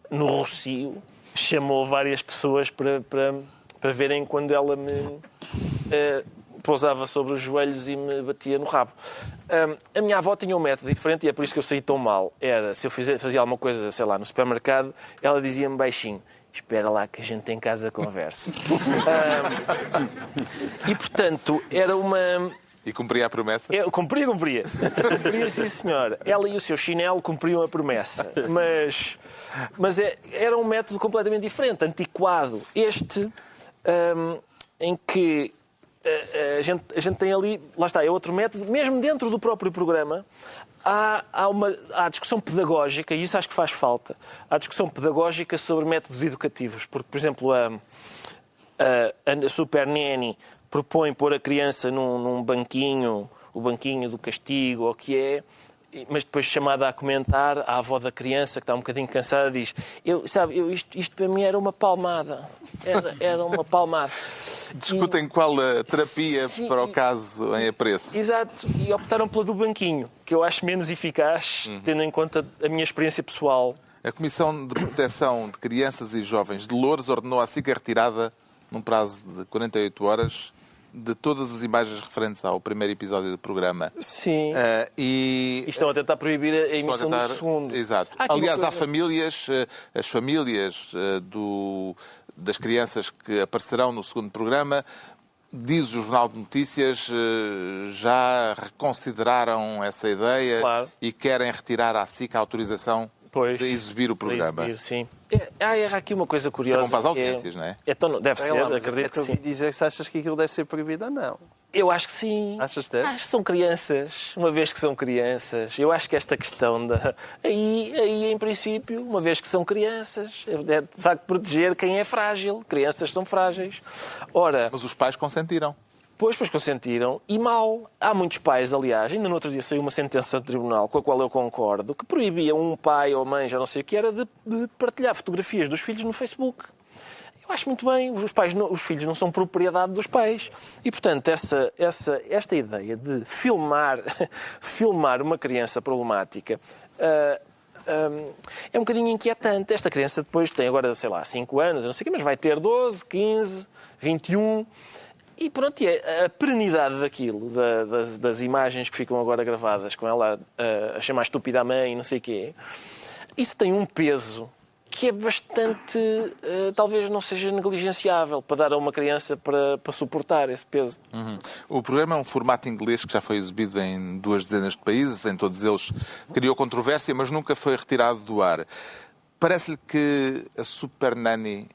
no Rocio, chamou várias pessoas para verem quando ela me pousava sobre os joelhos e me batia no rabo. A minha avó tinha um método diferente e é por isso que eu saí tão mal. Era, se eu fazia alguma coisa, sei lá, no supermercado, ela dizia-me baixinho, espera lá que a gente em casa conversa. E, portanto, era uma... E cumpria a promessa? Cumpria. Cumpria, sim, senhor. Ela e o seu chinelo cumpriam a promessa. Mas era um método completamente diferente, antiquado. Este, em que a gente tem ali... Lá está, é outro método. Mesmo dentro do próprio programa, há discussão pedagógica, e isso acho que faz falta. Há discussão pedagógica sobre métodos educativos. Porque, por exemplo, a Super Nanny propõe pôr a criança num banquinho, o banquinho do castigo, ou o que é, mas depois chamada a comentar, a avó da criança, que está um bocadinho cansada, diz isto para mim era uma palmada. Era uma palmada. Discutem qual a terapia para o caso em apreço. Exato. E optaram pela do banquinho, que eu acho menos eficaz, tendo em conta a minha experiência pessoal. A Comissão de Proteção de Crianças e Jovens de Loures ordenou à SIC a retirada, num prazo de 48 horas, de todas as imagens referentes ao primeiro episódio do programa. Sim. E estão a tentar proibir a emissão do segundo. Exato. Aliás, há famílias, as famílias das crianças que aparecerão no segundo programa, diz o Jornal de Notícias, já reconsideraram essa ideia. Claro. E querem retirar à SIC a autorização de exibir o programa. Exibir, sim. Há aqui uma coisa curiosa. Isso é bom para as audiências, não é? Deve ser, acredito que eu sim. ouvi dizer se achas que aquilo deve ser proibido ou não. Eu acho que sim. Achas que é? Acho que são crianças. Uma vez que são crianças. Eu acho que esta questão da... Aí, em princípio, uma vez que são crianças, é de facto proteger quem é frágil. Crianças são frágeis. Ora... Mas os pais consentiram. Pois consentiram. E mal. Há muitos pais, aliás, ainda no outro dia saiu uma sentença do tribunal com a qual eu concordo, que proibia um pai ou mãe, já não sei o que era, de partilhar fotografias dos filhos no Facebook. Eu acho muito bem. Os filhos não são propriedade dos pais. E, portanto, esta ideia de filmar uma criança problemática é um bocadinho inquietante. Esta criança depois tem agora, sei lá, 5 anos, não sei o quê, mas vai ter 12, 15, 21... E pronto, a perenidade daquilo, das imagens que ficam agora gravadas com ela a chamar estúpida a mãe e não sei o quê, isso tem um peso que é bastante, talvez não seja negligenciável para dar a uma criança para suportar esse peso. Uhum. O programa é um formato inglês que já foi exibido em 2 dezenas de países, em todos eles criou controvérsia, mas nunca foi retirado do ar. Parece-lhe que a Super Nanny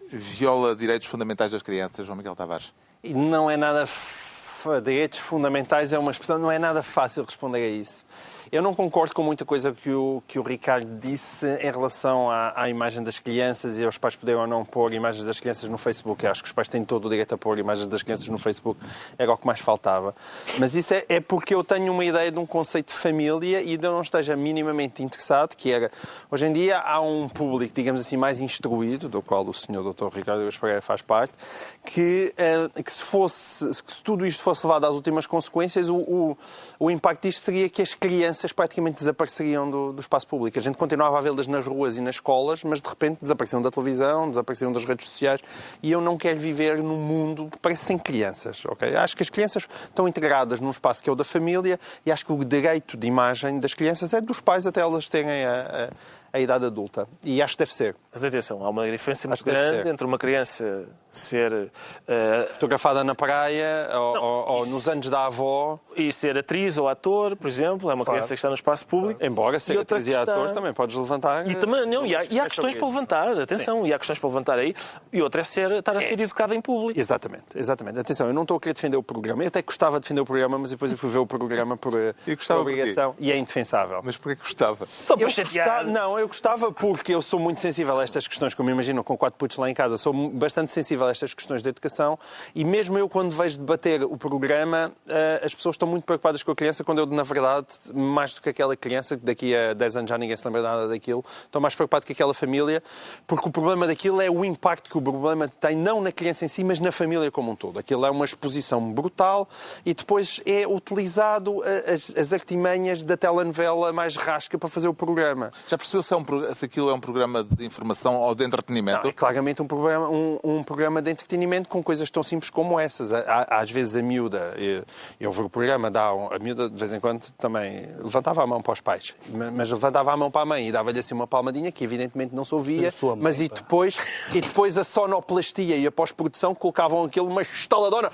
viola direitos fundamentais das crianças, João Miguel Tavares? E não é nada... Direitos fundamentais é uma expressão... Não é nada fácil responder a isso. Eu não concordo com muita coisa que o Ricardo disse em relação à imagem das crianças e aos pais poderem ou não pôr imagens das crianças no Facebook. Eu acho que os pais têm todo o direito a pôr imagens das crianças no Facebook. Era o que mais faltava. Mas isso é porque eu tenho uma ideia de um conceito de família e eu não esteja minimamente interessado, que era... Hoje em dia há um público, digamos assim, mais instruído, do qual o senhor Dr. Ricardo Pereira faz parte, que se tudo isto fosse levado às últimas consequências, o impacto disto seria que as crianças praticamente desapareceriam do espaço público. A gente continuava a vê-las nas ruas e nas escolas, mas de repente desapareciam da televisão, desapareciam das redes sociais, e eu não quero viver num mundo que parece sem crianças. Okay? Acho que as crianças estão integradas num espaço que é o da família e acho que o direito de imagem das crianças é dos pais até elas terem a idade adulta. E acho que deve ser. Mas atenção, há uma diferença muito grande entre uma criança ser... fotografada na praia ou nos anos da avó. E ser atriz ou ator, por exemplo. É uma criança que está no espaço público. Embora ser atriz e ator também podes levantar. E também, não, e há questões para levantar. Atenção, sim. E há questões para levantar aí. E outra é estar a ser educada em público. Exatamente. Atenção, eu não estou a querer defender o programa. Eu até gostava de defender o programa, mas depois eu fui ver o programa por obrigação. E é indefensável. Mas porquê que gostava? Só para chatear. Eu gostava porque eu sou muito sensível a estas questões, como imagino, com 4 putos lá em casa, sou bastante sensível a estas questões de educação e mesmo eu, quando vejo debater o programa, as pessoas estão muito preocupadas com a criança, quando eu, na verdade, mais do que aquela criança, que daqui a 10 anos já ninguém se lembra nada daquilo, estou mais preocupado com aquela família, porque o problema daquilo é o impacto que o problema tem, não na criança em si, mas na família como um todo. Aquilo é uma exposição brutal e depois é utilizado as artimanhas da telenovela mais rasca para fazer o programa. Já percebeu se aquilo é um programa de informação ou de entretenimento? Não, é claramente um programa de entretenimento com coisas tão simples como essas. Às vezes a miúda, eu vi o programa, a miúda de vez em quando também levantava a mão para os pais, mas levantava a mão para a mãe e dava-lhe assim uma palmadinha que evidentemente não se ouvia, mas e depois a sonoplastia e a pós-produção colocavam aquilo uma estaladona.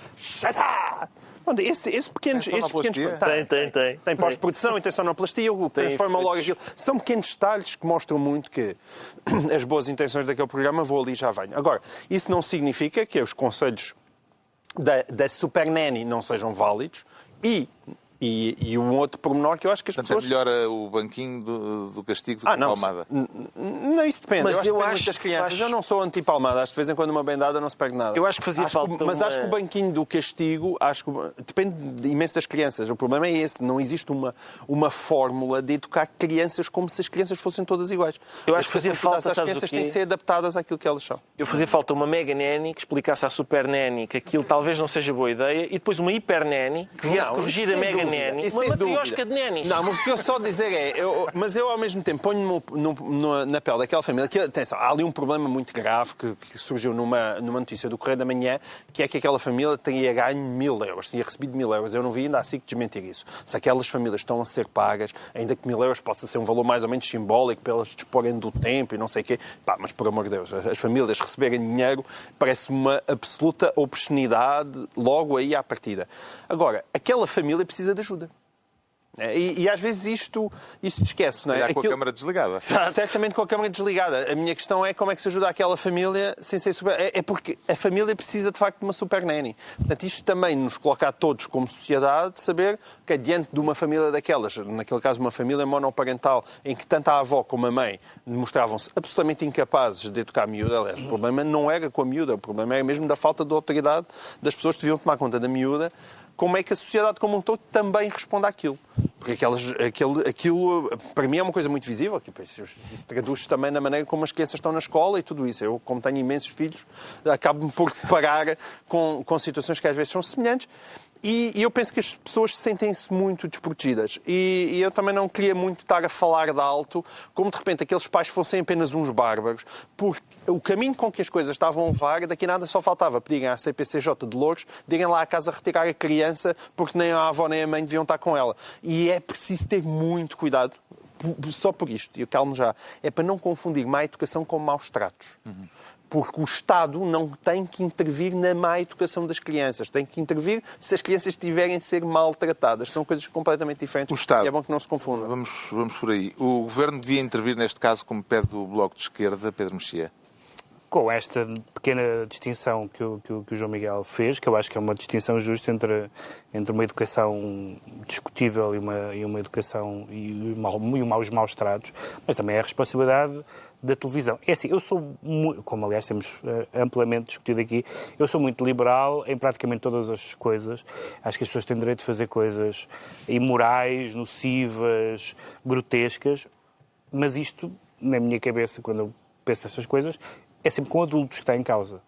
Esses pequenos tem pós-produção e tem sonoplastia, o que transforma logo aquilo. São pequenos detalhes que mostram muito que as boas intenções daquele programa vou ali e já venho. Agora, isso não significa que os conselhos da Super Nanny não sejam válidos e um outro pormenor que eu acho que as pessoas... melhora o banquinho do castigo do que a palmada. Não, isso depende. Mas eu acho que muitas crianças... Eu não sou anti-palmada. Acho que de vez em quando uma bendada não se perde nada. Eu acho que fazia falta... Mas acho que o banquinho do castigo... Depende imenso das crianças. O problema é esse. Não existe uma fórmula de educar crianças como se as crianças fossem todas iguais. Eu acho que fazia falta... As crianças têm que ser adaptadas àquilo que elas são. Eu fazia falta uma mega nanny que explicasse à super nanny que aquilo talvez não seja boa ideia e depois uma hiper nanny que viesse corrigir a mega nanny. Uma matriosca de nanny. Não, mas o que eu só dizer é... Mas eu, ao mesmo tempo, ponho-me na pele daquela família que, atenção, há ali um problema muito grave que surgiu numa notícia do Correio da Manhã, que é que aquela família teria ganho 1.000 euros, tinha recebido 1.000 euros. Eu não vi ainda assim que desmentir isso. Se aquelas famílias estão a ser pagas, ainda que 1.000 euros possa ser um valor mais ou menos simbólico para elas disporem do tempo e não sei o quê, mas por amor de Deus, as famílias receberem dinheiro parece uma absoluta obscenidade logo aí à partida. Agora, aquela família precisa de ajuda. E às vezes isto se esquece, não é? Olhar com a câmara desligada. Certamente com a câmara desligada. A minha questão é como é que se ajuda aquela família sem ser super... É porque a família precisa, de facto, de uma super nanny. Portanto, isto também nos coloca a todos como sociedade de saber que diante de uma família daquelas, naquele caso uma família monoparental, em que tanto a avó como a mãe demonstravam-se absolutamente incapazes de educar a miúda, aliás, o problema não era com a miúda, o problema era mesmo da falta de autoridade das pessoas que deviam tomar conta da miúda. Como é que a sociedade como um todo também responde àquilo? Porque aquilo, para mim, é uma coisa muito visível. Isso traduz-se também na maneira como as crianças estão na escola e tudo isso. Eu, como tenho imensos filhos, acabo-me por deparar com situações que às vezes são semelhantes. E eu penso que as pessoas sentem-se muito desprotegidas. E eu também não queria muito estar a falar de alto, como de repente aqueles pais fossem apenas uns bárbaros, porque o caminho com que as coisas estavam a levar, daqui nada só faltava pedirem à CPCJ de Loures, irem lá à casa retirar a criança, porque nem a avó nem a mãe deviam estar com ela. E é preciso ter muito cuidado, só por isto, e eu calmo já, é para não confundir má educação com maus tratos. Porque o Estado não tem que intervir na má educação das crianças. Tem que intervir se as crianças tiverem a ser maltratadas. São coisas completamente diferentes. O Estado, e é bom que não se confundam. Vamos por aí. O Governo devia intervir neste caso, como pede o Bloco de Esquerda, Pedro Mexia? Com esta pequena distinção que o João Miguel fez, que eu acho que é uma distinção justa entre uma educação discutível e uma educação e os maus tratos, mas também é a responsabilidade da televisão. É assim, eu sou, como aliás temos amplamente discutido aqui, eu sou muito liberal em praticamente todas as coisas. Acho que as pessoas têm direito de fazer coisas imorais, nocivas, grotescas, mas isto, na minha cabeça, quando eu penso essas coisas, é sempre com adultos que está em causa.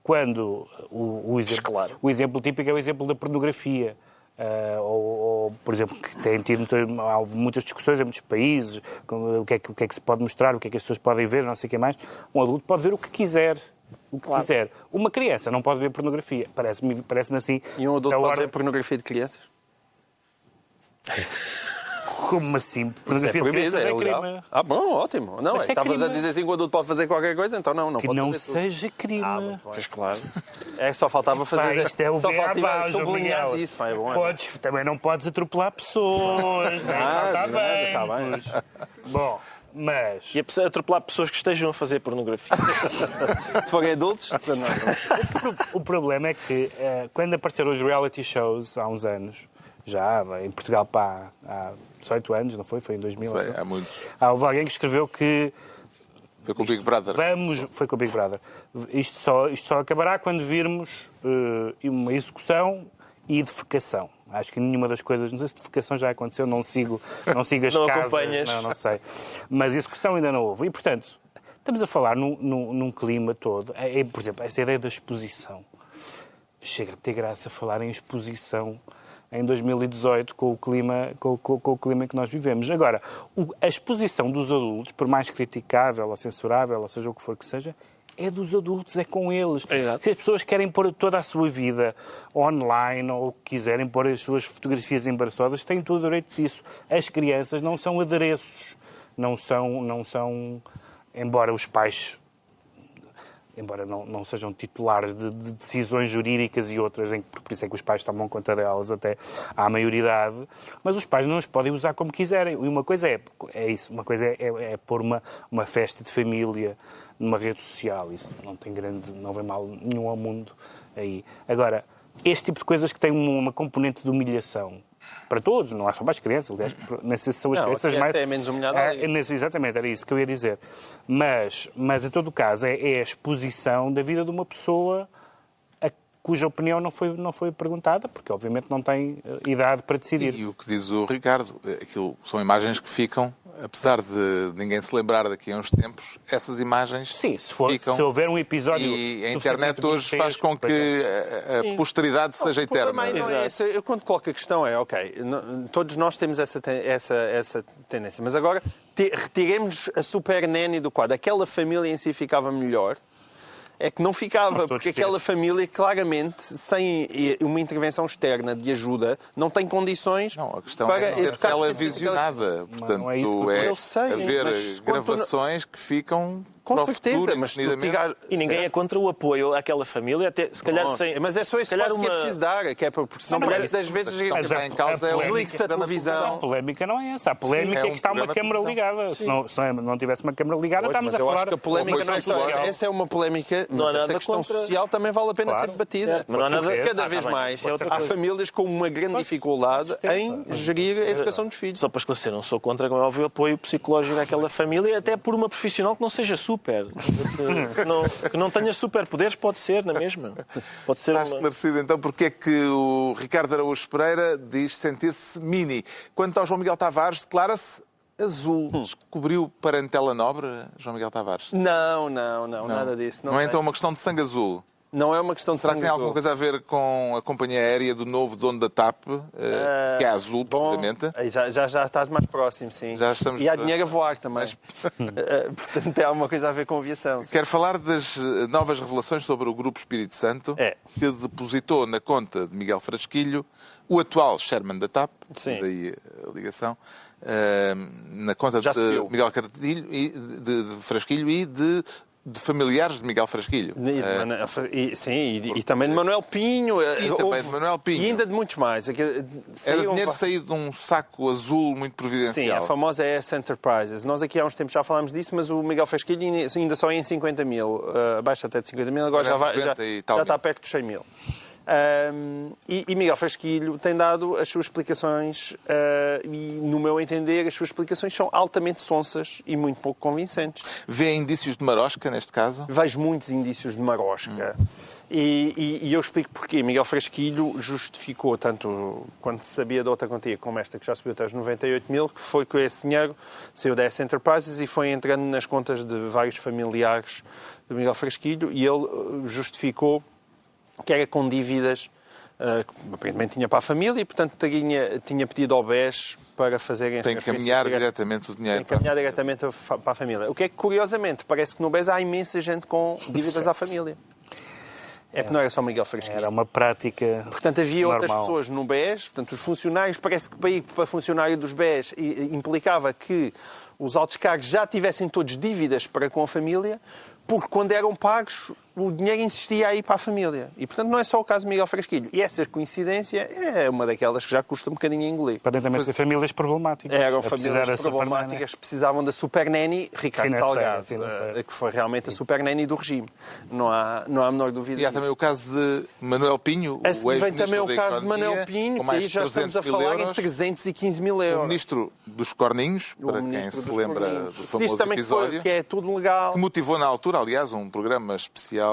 Quando o exemplo típico é o exemplo da pornografia. Ou, por exemplo, que tem tido muitas discussões em muitos países, o que é que se pode mostrar, o que é que as pessoas podem ver, não sei o que mais. Um adulto pode ver o que quiser. Quiser. Uma criança não pode ver pornografia. Parece-me assim. E um adulto pode ver pornografia de crianças? Como assim? Pornografia de crianças é crime. Bom, ótimo. Não, estavas a dizer assim que o adulto pode fazer qualquer coisa, então não que pode não fazer seja crime. Pois claro. Só faltava fazer... Isto é o só faltava sublinhar isso. É bom, também não podes atropelar pessoas. Está bem. Bom, mas... E a atropelar pessoas que estejam a fazer pornografia. Se forem adultos... O problema é que quando apareceram os reality shows há uns anos, já em Portugal há 18 anos, não foi? Foi em 2000. Sei, há muito. Houve alguém que escreveu que... Foi com o Big Brother. Foi com o Big Brother. Isto só acabará quando virmos uma execução e defecação. Acho que nenhuma das coisas... Não sei se defecação já aconteceu, não sigo as não casas. Acompanhas. Não sei. Mas execução ainda não houve. E, portanto, estamos a falar num clima todo. Por exemplo, essa ideia da exposição. Chega a ter graça falar em exposição em 2018, com o clima em que nós vivemos. Agora, a exposição dos adultos, por mais criticável ou censurável, ou seja o que for que seja, é dos adultos, é com eles. É. Se as pessoas querem pôr toda a sua vida online ou quiserem pôr as suas fotografias embaraçosas, têm todo o direito disso. As crianças não são adereços, não são, embora os pais... embora não sejam titulares de decisões jurídicas e outras, por isso é que os pais tomam conta delas até à maioridade, mas os pais não as podem usar como quiserem. E uma coisa é isso, uma coisa é pôr uma festa de família numa rede social, isso não vem mal nenhum ao mundo aí. Agora, este tipo de coisas que têm uma componente de humilhação, para todos, não é só para as crianças, aliás, nessas são as crianças mais... é menos humilhada. Exatamente, era isso que eu ia dizer. Mas em todo o caso, é a exposição da vida de uma pessoa cuja opinião não foi perguntada, porque obviamente não tem idade para decidir. E o que diz o Ricardo, aquilo são imagens que ficam, apesar de ninguém se lembrar daqui a uns tempos, essas imagens ficam. Se houver um episódio... E a internet hoje faz com que a posteridade seja eterna. Eu quando coloco a questão todos nós temos essa tendência, mas agora retiremos a super nanny do quadro. Aquela família em si ficava melhor. É que não ficava, porque aquela família, claramente, sem uma intervenção externa de ajuda, não tem condições a questão para é ser televisionada. Portanto, não é isso haver gravações que ficam Com para o certeza, futuro, mas indefinidamente. E ninguém é contra o apoio àquela família, até se calhar sem... Mas é só esse passo que é preciso dar, que é porque senão Não, parece mas 10 vezes... a questão que está em causa é o Desligue-se a A televisão. polémica não é essa. A polémica Sim, é que está uma programa de câmara ligada. Se não tivesse uma câmara ligada, Pois, estamos mas a eu falar... acho que a polémica não é só social. essa é uma polémica, Não há mas essa nada questão contra- social também vale a pena Claro. ser debatida. Certo, mas não há nada- Cada Ah, vez tá bem, mais isso é outra há coisa. famílias com uma grande dificuldade em gerir a educação dos filhos. Só para esclarecer, não sou contra, como é óbvio, o apoio psicológico àquela família, até por uma profissional que não seja super. Que não tenha superpoderes, pode ser, na mesma. Pode ser Está esclarecido então porque é que o Ricardo Araújo Pereira diz sentir-se mini. Quanto ao João Miguel Tavares, declara-se azul. Descobriu parentela nobre, João Miguel Tavares? Não, nada disso. Não é tem. então uma questão de sangue azul? Não é uma questão de Será que sangue tem alguma azul. coisa a ver com a companhia aérea do novo dono da TAP, que é azul, Bom, precisamente? aí já estás mais próximo, sim. Já estamos- E há dinheiro a voar também. Portanto, tem alguma coisa a ver com aviação. sim. Quero falar das novas revelações sobre o Grupo Espírito Santo, É. que depositou na conta de Miguel Frasquilho, o atual chairman da TAP, Sim. daí a ligação, na conta Já se de viu. Miguel Cartilho e de Frasquilho e de familiares de Miguel Frasquilho. E também de Manuel Pinho. também de Manuel Pinho. E ainda de muitos mais. Era dinheiro saído de um saco azul muito Sim, providencial. a famosa S Enterprises. Nós aqui há uns tempos já falámos disso, mas o Miguel Frasquilho ainda só é em 50 mil. Abaixo até de 50 mil, agora Era já 90 e tal está mil. perto dos 100 mil. E Miguel Frasquilho tem dado as suas explicações e, no meu entender, as suas explicações são altamente sonsas e muito pouco convincentes. Vê indícios de marosca, neste caso? Vejo muitos indícios de marosca. E eu explico porquê. Miguel Frasquilho justificou, tanto quando se sabia de outra quantia como esta, que já subiu até os 98 mil, que foi que esse dinheiro saiu da S Enterprises e foi entrando nas contas de vários familiares do Miguel Frasquilho, e ele justificou que era com dívidas que aparentemente tinha para a família e, portanto, tinha pedido ao BES para fazerem Tem que encaminhar diretamente o dinheiro. encaminhar diretamente para a família. O que é que, curiosamente, parece que no BES há imensa gente com dívidas à família. É porque não era só Miguel Frasquilho. Era uma prática. Portanto, havia outras normal. pessoas no BES, portanto, os funcionários, parece que para funcionário dos BES implicava que os altos cargos já tivessem todos dívidas para com a família, porque quando eram pagos, o dinheiro insistia a ir para a família. E, portanto, não é só o caso de Miguel Frasquilho. E essa coincidência é uma daquelas que já custa um bocadinho a engolir. Podem também ser famílias problemáticas. Eram A precisar famílias da problemáticas, precisavam da super nanny Ricardo Financeira, Salgado, financeira. que foi realmente a super nanny do regime. Não há a menor dúvida E há disso. também o caso de Manuel Pinho, o Esse vem ex-ministro também o da caso de Economia, Manuel Pinho, com que mais aí já estamos 300 a mil falar em euros. 315 mil O euros. ministro dos Corninhos, para quem Ministro se dos lembra Corninhos. do Diz famoso também episódio, que é tudo legal. que motivou na altura, aliás, um programa especial,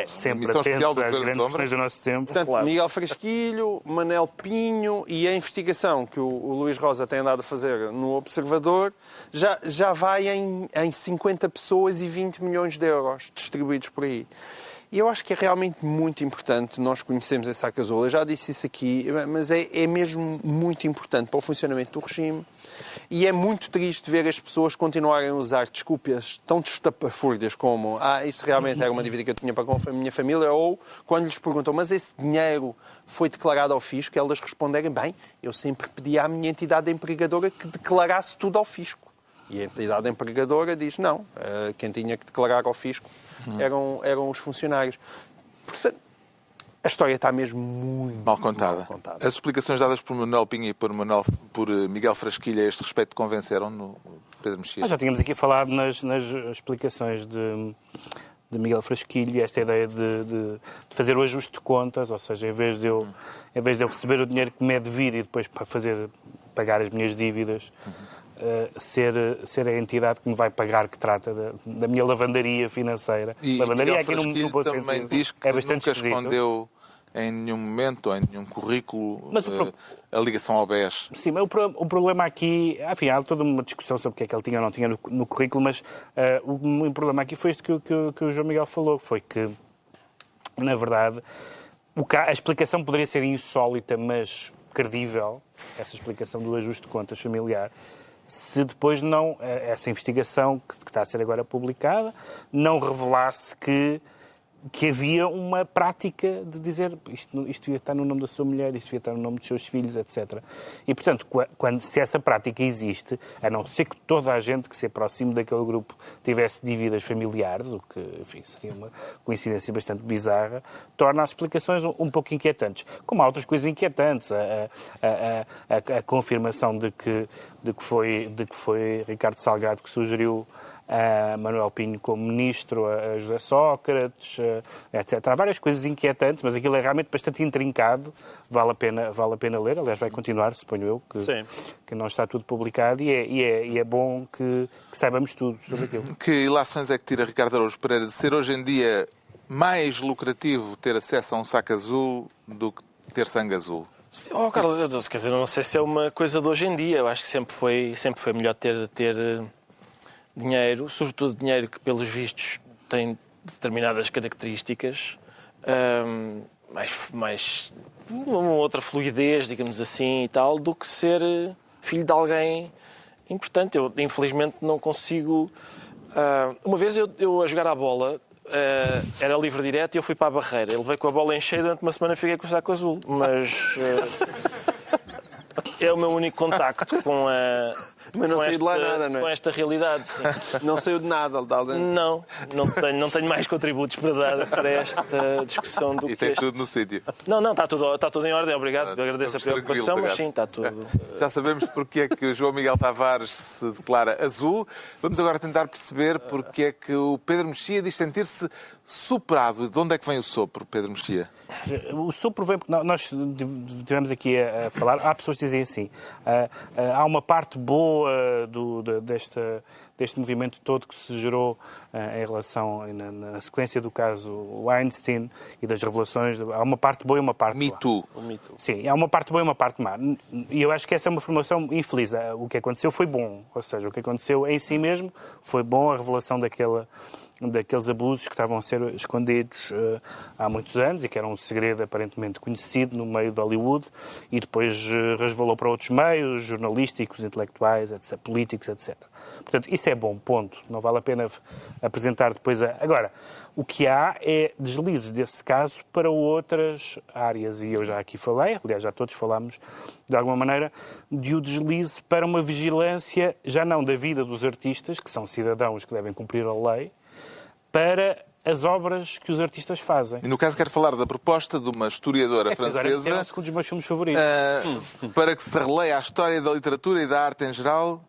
Sempre emissão especial atentos do às Governo grandes Sombra. questões do nosso tempo. Portanto, Miguel Frasquilho, Manel Pinho e a investigação que o Luís Rosa tem andado a fazer no Observador já vai em 50 pessoas e 20 milhões de euros distribuídos por aí. E eu acho que é realmente muito importante nós conhecermos esse saco azul. Eu já disse isso aqui, mas é mesmo muito importante para o funcionamento do regime. E é muito triste ver as pessoas continuarem a usar desculpas tão destapafúrdias como isso realmente era uma dívida que eu tinha para com a minha família, ou quando lhes perguntam, mas esse dinheiro foi declarado ao fisco, elas responderem, bem, eu sempre pedi à minha entidade empregadora que declarasse tudo ao fisco. E a entidade empregadora diz, não, quem tinha que declarar ao fisco eram os funcionários. Portanto, a história está mesmo muito Mal contada. As explicações dadas por Manuel Pinho e por Miguel Frasquilho a este respeito convenceram no Pedro Mexia? Nós já tínhamos aqui falado nas explicações de Miguel Frasquilho, esta ideia de fazer o ajuste de contas, ou seja, em vez de eu receber o dinheiro que me é devido e depois para pagar as minhas dívidas, ser a entidade que me vai pagar, que trata da minha lavandaria financeira. E lavandaria Miguel aqui Frasquilho bom também sentido. diz que É bastante nunca esquisito. escondeu em nenhum momento, em nenhum currículo, Mas a ligação ao BES. Sim, mas o problema aqui... Enfim, há toda uma discussão sobre o que é que ele tinha ou não tinha no currículo, mas o problema aqui foi isto que o João Miguel falou, foi que, na verdade, a explicação poderia ser insólita, mas credível, essa explicação do ajuste de contas familiar, se depois essa investigação que está a ser agora publicada não revelasse que que havia uma prática de dizer isto devia estar no nome da sua mulher, isto devia estar no nome dos seus filhos, etc. E, portanto, se essa prática existe, a não ser que toda a gente que se aproxime daquele grupo tivesse dívidas familiares, o que, enfim, seria uma coincidência bastante bizarra, torna as explicações um pouco inquietantes. Como há outras coisas inquietantes, a confirmação de que foi Ricardo Salgado que sugeriu a Manuel Pinho como ministro, a José Sócrates, etc. Há várias coisas inquietantes, mas aquilo é realmente bastante intrincado, vale a pena ler, aliás vai continuar, suponho eu, que não está tudo publicado e é bom que saibamos tudo sobre aquilo. Que ilações é que tira Ricardo Araújo Pereira de ser hoje em dia mais lucrativo ter acesso a um saco azul do que ter sangue azul? Carlos, quer dizer, eu não sei se é uma coisa de hoje em dia, eu acho que sempre foi melhor ter dinheiro, sobretudo dinheiro que, pelos vistos, tem determinadas características, mais uma outra fluidez, digamos assim, e tal, do que ser filho de alguém importante. Eu, infelizmente, não consigo... uma vez eu a jogar à bola, era livre direto e eu fui para a barreira. Ele veio com a bola em cheio, durante uma semana fiquei com o saco azul, mas... é o meu único contacto com Mas não saiu de lá nada, não é? Com esta realidade, sim. Não saiu de nada, Aldalden? Não tenho mais contributos para dar para esta discussão do que tem tudo no sítio. Não, está tudo em ordem, obrigado. Agradeço a preocupação, mas sim, está tudo. Já sabemos porque é que o João Miguel Tavares se declara azul. Vamos agora tentar perceber porque é que o Pedro Mexia diz sentir-se soprado. De onde é que vem o sopro, Pedro Mexia? O sopro vem porque nós estivemos aqui a falar, há pessoas que dizem assim, há uma parte boa deste movimento todo que se gerou em relação, na sequência do caso Weinstein e das revelações, há uma parte boa e uma parte má. Me Too. Sim, há uma parte boa e uma parte má. E eu acho que essa é uma formação infeliz. O que aconteceu foi bom, ou seja, o que aconteceu em si mesmo foi bom, a revelação daqueles abusos que estavam a ser escondidos há muitos anos e que era um segredo aparentemente conhecido no meio de Hollywood e depois resvalou para outros meios, jornalísticos, intelectuais, etc., políticos, etc. Portanto, isso é bom, ponto. Não vale a pena apresentar depois Agora, o que há é deslizes desse caso para outras áreas, e eu já aqui falei, aliás, já todos falámos, de alguma maneira, de o deslize para uma vigilância, já não da vida dos artistas, que são cidadãos que devem cumprir a lei, para as obras que os artistas fazem. E no caso quero falar da proposta de uma historiadora francesa é um dos meus filmes favoritos. Para que se releia a história da literatura e da arte em geral,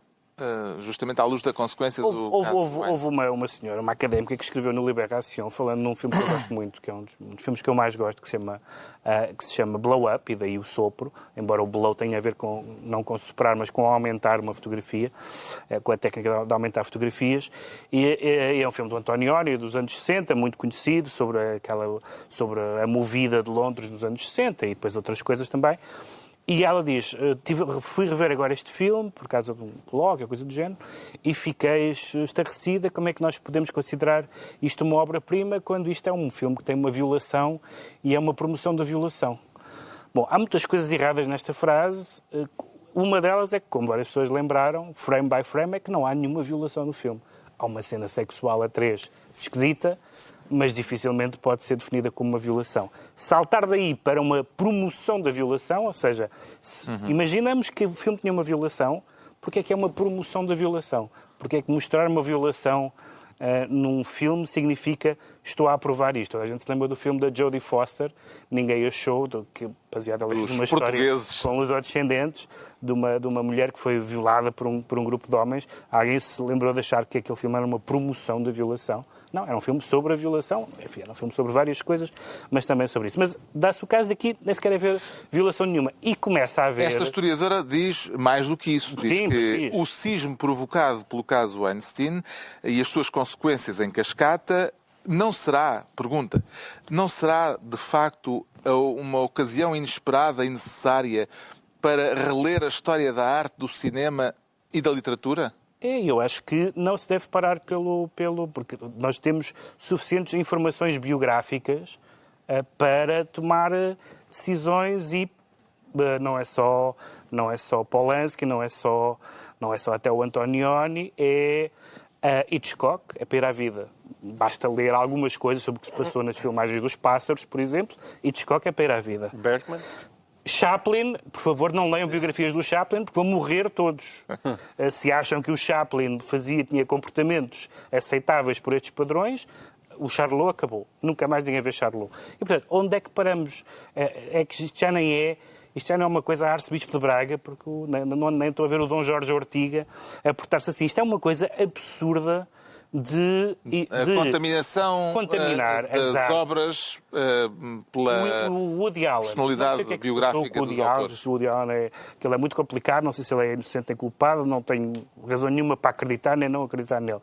justamente à luz da consequência do... Houve uma senhora, uma académica, que escreveu no Libération, falando num filme que eu gosto muito, que é um dos filmes que eu mais gosto, que se chama Blow Up, e daí o sopro, embora o blow tenha a ver não com soprar, mas com aumentar uma fotografia, com a técnica de aumentar fotografias, e é um filme do Antonioni, dos anos 60, muito conhecido, sobre a movida de Londres nos anos 60, e depois outras coisas também. E ela diz, fui rever agora este filme, por causa de um blog, ou coisa do género, e fiquei estarrecida como é que nós podemos considerar isto uma obra-prima quando isto é um filme que tem uma violação e é uma promoção da violação. Bom, há muitas coisas erradas nesta frase. Uma delas é que, como várias pessoas lembraram, frame by frame, é que não há nenhuma violação no filme. Há uma cena sexual a 3 esquisita, mas dificilmente pode ser definida como uma violação. Saltar daí para uma promoção da violação, ou seja, imaginamos que o filme tinha uma violação, porque é que é uma promoção da violação? Porque é que mostrar uma violação num filme significa estou a aprovar isto. A gente se lembra do filme da Jodie Foster, Ninguém Achou, baseado ali numa história com os descendentes de uma mulher que foi violada por um grupo de homens. Alguém se lembrou de achar que aquele filme era uma promoção da violação. Não, era um filme sobre a violação. Enfim, era um filme sobre várias coisas, mas também sobre isso. Mas dá-se o caso daqui, nem sequer haver violação nenhuma. E começa a haver... Esta historiadora diz mais do que isso. Diz que o cisma provocado pelo caso Weinstein e as suas consequências em cascata não será de facto uma ocasião inesperada e necessária para reler a história da arte, do cinema e da literatura? Eu acho que não se deve parar porque nós temos suficientes informações biográficas para tomar decisões e não é só Polanski, não é só até o Antonioni, é Hitchcock, é para ir à vida. Basta ler algumas coisas sobre o que se passou nas filmagens dos Pássaros, por exemplo, e Hitchcock é para ir à vida. Bergman? Chaplin, por favor, não leiam biografias do Chaplin, porque vão morrer todos. Se acham que o Chaplin tinha comportamentos aceitáveis por estes padrões, o Charlot acabou. Nunca mais ninguém vê Charlot. E, portanto, onde é que paramos? É que isto já não é uma coisa a Arcebispo de Braga, porque nem estou a ver o Dom Jorge Ortiga a portar-se assim. Isto é uma coisa absurda de contaminação das obras pela personalidade biográfica dos autores. O Woody Allen ele é muito complicado, não sei se ele é inocente ou culpado, não tenho razão nenhuma para acreditar nem não acreditar nele.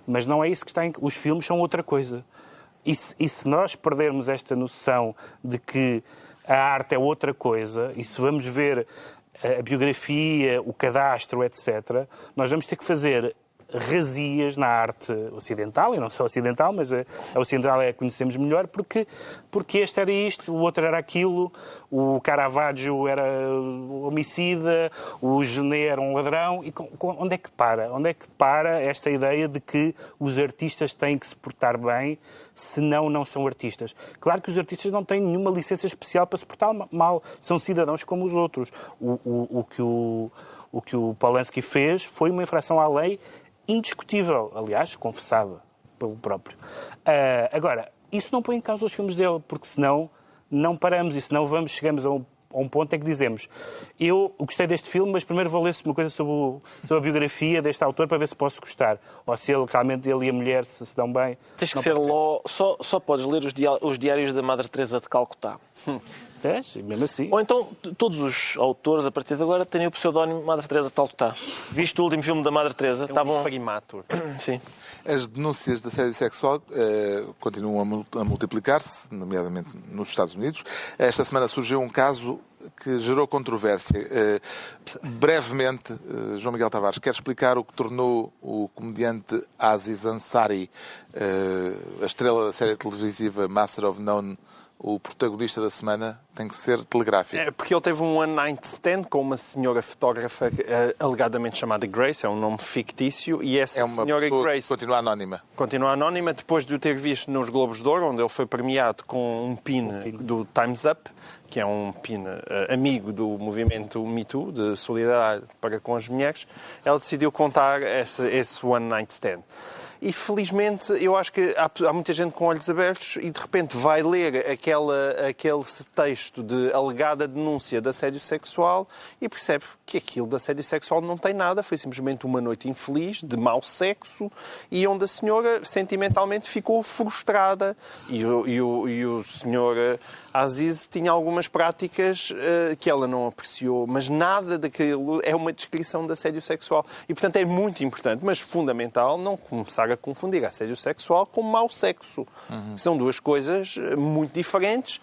Mas não é isso que está em... Os filmes são outra coisa. E se nós perdermos esta noção de que a arte é outra coisa, e se vamos ver a biografia, o cadastro, etc., nós vamos ter que fazer razias na arte ocidental, e não só ocidental, mas a ocidental é a que conhecemos melhor, porque este era isto, o outro era aquilo, o Caravaggio era homicida, o Genet era um ladrão, e onde é que para? Onde é que para esta ideia de que os artistas têm que se portar bem, senão não são artistas? Claro que os artistas não têm nenhuma licença especial para se portar mal, são cidadãos como os outros. O que o Polanski fez foi uma infração à lei indiscutível, aliás, confessada pelo próprio. Agora, isso não põe em causa os filmes dele, porque senão não paramos e senão chegamos a um ponto em que dizemos eu gostei deste filme, mas primeiro vou ler uma coisa sobre a biografia deste autor para ver se posso gostar. Ou se realmente ele e a mulher se dão bem. Tens que ser só podes ler os diários da Madre Teresa de Calcutá. Mesmo assim. Ou então todos os autores, a partir de agora, têm o pseudónimo Madre Teresa de Calcutá. Viste o último filme da Madre Teresa? Está bom. Primatur. Sim. As denúncias de assédio sexual continuam a multiplicar-se, nomeadamente nos Estados Unidos. Esta semana surgiu um caso que gerou controvérsia. Brevemente, João Miguel Tavares, quer explicar o que tornou o comediante Aziz Ansari, a estrela da série televisiva Master of None, o protagonista da semana? Tem que ser telegráfico. É porque ele teve um one night stand com uma senhora fotógrafa alegadamente chamada Grace, é um nome fictício, e essa senhora Grace continua anónima. Continua anónima depois de o ter visto nos Globos de Ouro, onde ele foi premiado com um pin do Time's Up, que é um pin amigo do movimento Me Too, de solidariedade para com as mulheres. Ela decidiu contar esse one night stand. E, felizmente, eu acho que há muita gente com olhos abertos e, de repente, vai ler aquele texto de alegada denúncia de assédio sexual e percebe que aquilo de assédio sexual não tem nada, foi simplesmente uma noite infeliz, de mau sexo, e onde a senhora, sentimentalmente, ficou frustrada. E o senhor Aziz tinha algumas práticas que ela não apreciou, mas nada daquilo é uma descrição de assédio sexual. E, portanto, é muito importante, mas fundamental, não começar a confundir assédio sexual com mau sexo. São duas coisas muito diferentes.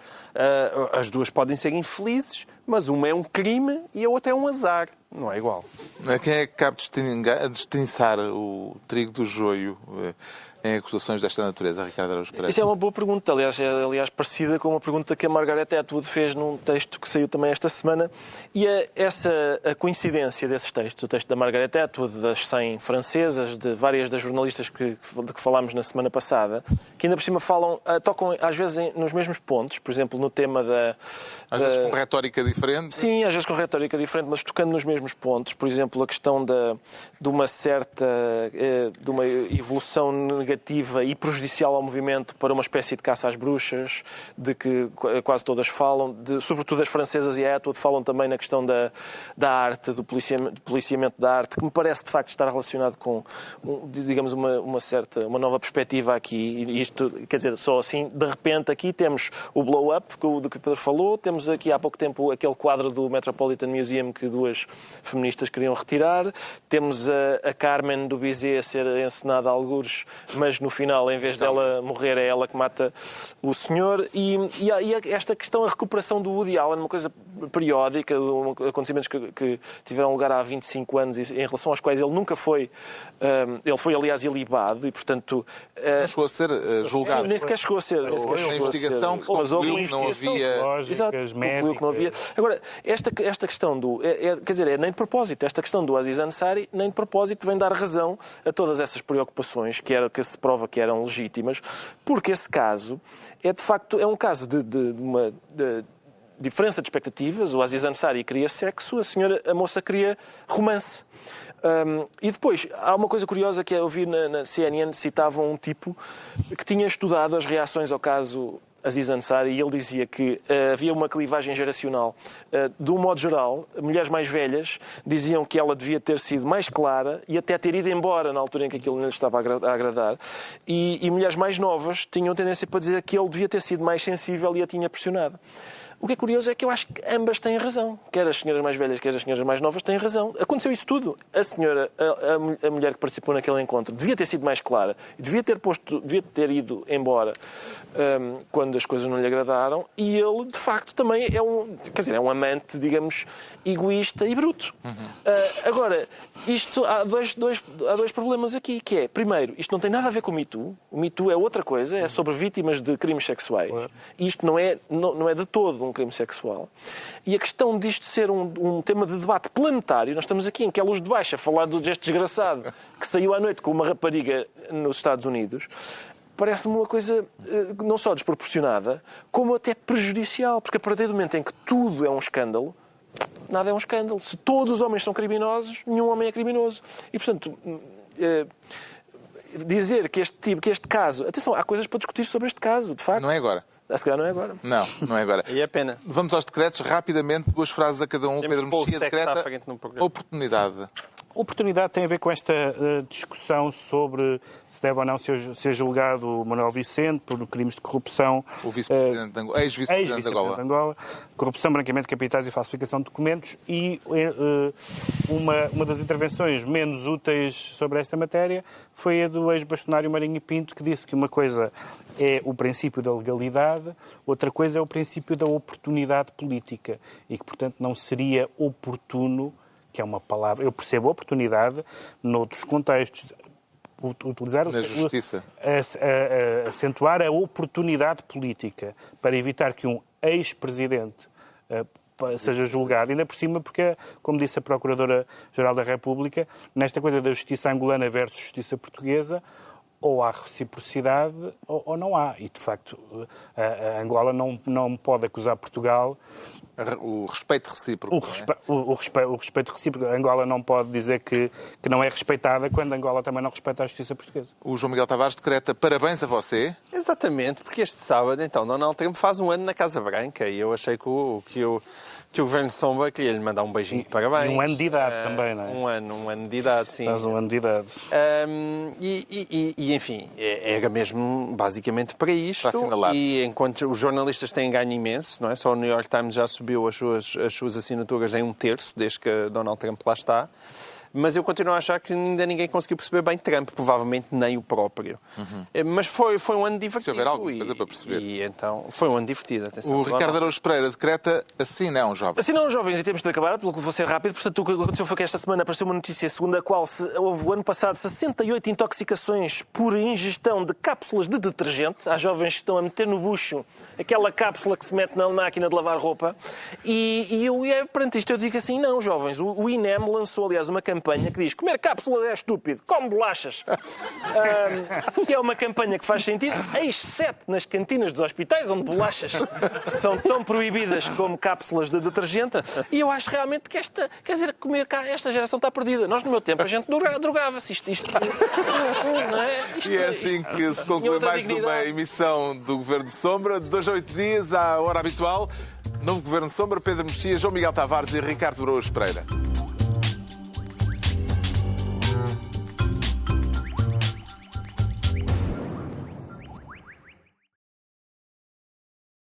As duas podem ser infelizes, mas uma é um crime e a outra é um azar. Não é igual. Quem é que cabe destrinçar o trigo do joio em acusações desta natureza, Ricardo Araújo Pereira? Isso é uma boa pergunta, aliás parecida com uma pergunta que a Margaret Atwood fez num texto que saiu também esta semana. E a coincidência desses textos, o texto da Margaret Atwood, das 100 francesas, de várias das jornalistas de que falámos na semana passada, que ainda por cima tocam às vezes nos mesmos pontos, por exemplo, no tema da... Às vezes com retórica diferente. Sim, às vezes com retórica diferente, mas tocando nos mesmos pontos. Por exemplo, a questão de uma evolução negativa e prejudicial ao movimento para uma espécie de caça às bruxas, de que quase todas falam, sobretudo as francesas e a Atwood falam também na questão da arte, do policiamento da arte, que me parece de facto estar relacionado com, digamos, uma nova perspectiva aqui. E isto, quer dizer, só assim, de repente aqui temos o blow-up, do que o Pedro falou, temos aqui há pouco tempo aquele quadro do Metropolitan Museum que duas feministas queriam retirar, temos a Carmen do Bizet a ser encenada a algures, mas no final, em vez dela morrer, é ela que mata o senhor. E esta questão, a recuperação do Woody Allen, uma coisa periódica, acontecimentos que tiveram lugar há 25 anos e em relação aos quais ele nunca foi... ele foi, aliás, ilibado e, portanto... não chegou a ser julgado. Nem sequer chegou a ser. A investigação que concluiu que não havia... Exato, concluiu que não havia. Agora, esta questão quer dizer, nem de propósito. Esta questão do Aziz Ansari, nem de propósito, vem dar razão a todas essas preocupações que se prova que eram legítimas, porque esse caso de facto, é um caso de uma diferença de expectativas. O Aziz Ansari queria sexo, a moça queria romance. E depois, há uma coisa curiosa que eu vi na CNN, citavam um tipo que tinha estudado as reações ao caso Aziz Ansari, e ele dizia que havia uma clivagem geracional. De um modo geral, mulheres mais velhas diziam que ela devia ter sido mais clara e até ter ido embora na altura em que aquilo não lhe estava a agradar. E mulheres mais novas tinham tendência para dizer que ele devia ter sido mais sensível e a tinha pressionado. O que é curioso é que eu acho que ambas têm razão. Quer as senhoras mais velhas, quer as senhoras mais novas têm razão. Aconteceu isso tudo. A mulher que participou naquele encontro devia ter sido mais clara, devia ter ido embora quando as coisas não lhe agradaram, e ele, de facto, também é um amante, digamos, egoísta e bruto. Agora, há dois problemas aqui, que é, primeiro, isto não tem nada a ver com o Me Too. O Me Too é outra coisa, é sobre vítimas de crimes sexuais. E isto não é de todo um crime sexual. E a questão disto ser um tema de debate planetário, nós estamos aqui em que é luz de baixo a falar deste desgraçado que saiu à noite com uma rapariga nos Estados Unidos, parece-me uma coisa não só desproporcionada, como até prejudicial, porque a partir do momento em que tudo é um escândalo, nada é um escândalo. Se todos os homens são criminosos, nenhum homem é criminoso. E, portanto, dizer que este caso... Atenção, há coisas para discutir sobre este caso, de facto. Não é agora. Se calhar não é agora. Não é agora. E é pena. Vamos aos decretos, rapidamente, 2 frases a cada um. Pedro Mexia, decreta oportunidade. Oportunidade tem a ver com esta discussão sobre se deve ou não ser julgado o Manuel Vicente por crimes de corrupção. O vice-presidente de Angola, ex-vice-presidente de Angola. Corrupção, branqueamento de capitais e falsificação de documentos. E uma das intervenções menos úteis sobre esta matéria foi a do ex-bastonário Marinho Pinto, que disse que uma coisa é o princípio da legalidade, outra coisa é o princípio da oportunidade política. E que, portanto, não seria oportuno, que é uma palavra, eu percebo a oportunidade noutros contextos, utilizar na justiça, acentuar a oportunidade política para evitar que um ex-presidente seja julgado, ainda por cima porque, como disse a Procuradora-Geral da República, nesta coisa da justiça angolana versus justiça portuguesa, ou há reciprocidade ou não há. E, de facto, a Angola não pode acusar Portugal... O respeito recíproco. O respeito recíproco. A Angola não pode dizer que não é respeitada quando a Angola também não respeita a justiça portuguesa. O João Miguel Tavares decreta parabéns a você. Exatamente, porque este sábado, então, Donald Trump faz um ano na Casa Branca e eu achei que o Governo Sombra queria lhe mandar um beijinho de parabéns. E um ano de idade também, não é? Um ano de idade, sim. Faz um ano de idade. Enfim, era mesmo basicamente para isto. Para assinalar. E enquanto os jornalistas têm ganho imenso, não é? Só o New York Times já subiu as suas assinaturas em 1/3, desde que Donald Trump lá está. Mas eu continuo a achar que ainda ninguém conseguiu perceber bem Trump, provavelmente nem o próprio. Mas foi um ano divertido. Se houver alguma coisa para perceber. E então, foi um ano divertido. Atenção, o Ricardo Araújo Pereira decreta assim não, jovens. Assim não, jovens, e temos de acabar, pelo que vou ser rápido. Portanto, o que aconteceu foi que esta semana apareceu uma notícia segundo a qual houve o ano passado 68 intoxicações por ingestão de cápsulas de detergente. Há jovens que estão a meter no bucho aquela cápsula que se mete na máquina de lavar roupa. E perante isto eu digo assim, não, jovens. O INEM lançou, aliás, uma campanha que diz: comer cápsulas é estúpido, come bolachas. Que é uma campanha que faz sentido, exceto nas cantinas dos hospitais, onde bolachas são tão proibidas como cápsulas de detergente. E eu acho realmente que esta geração está perdida. Nós, no meu tempo, a gente drogava-se. Isto não é? E é assim que se conclui mais uma emissão do Governo Sombra. De 2 a 8 dias, à hora habitual. Novo Governo Sombra, Pedro Mexia, João Miguel Tavares e Ricardo Araújo Pereira.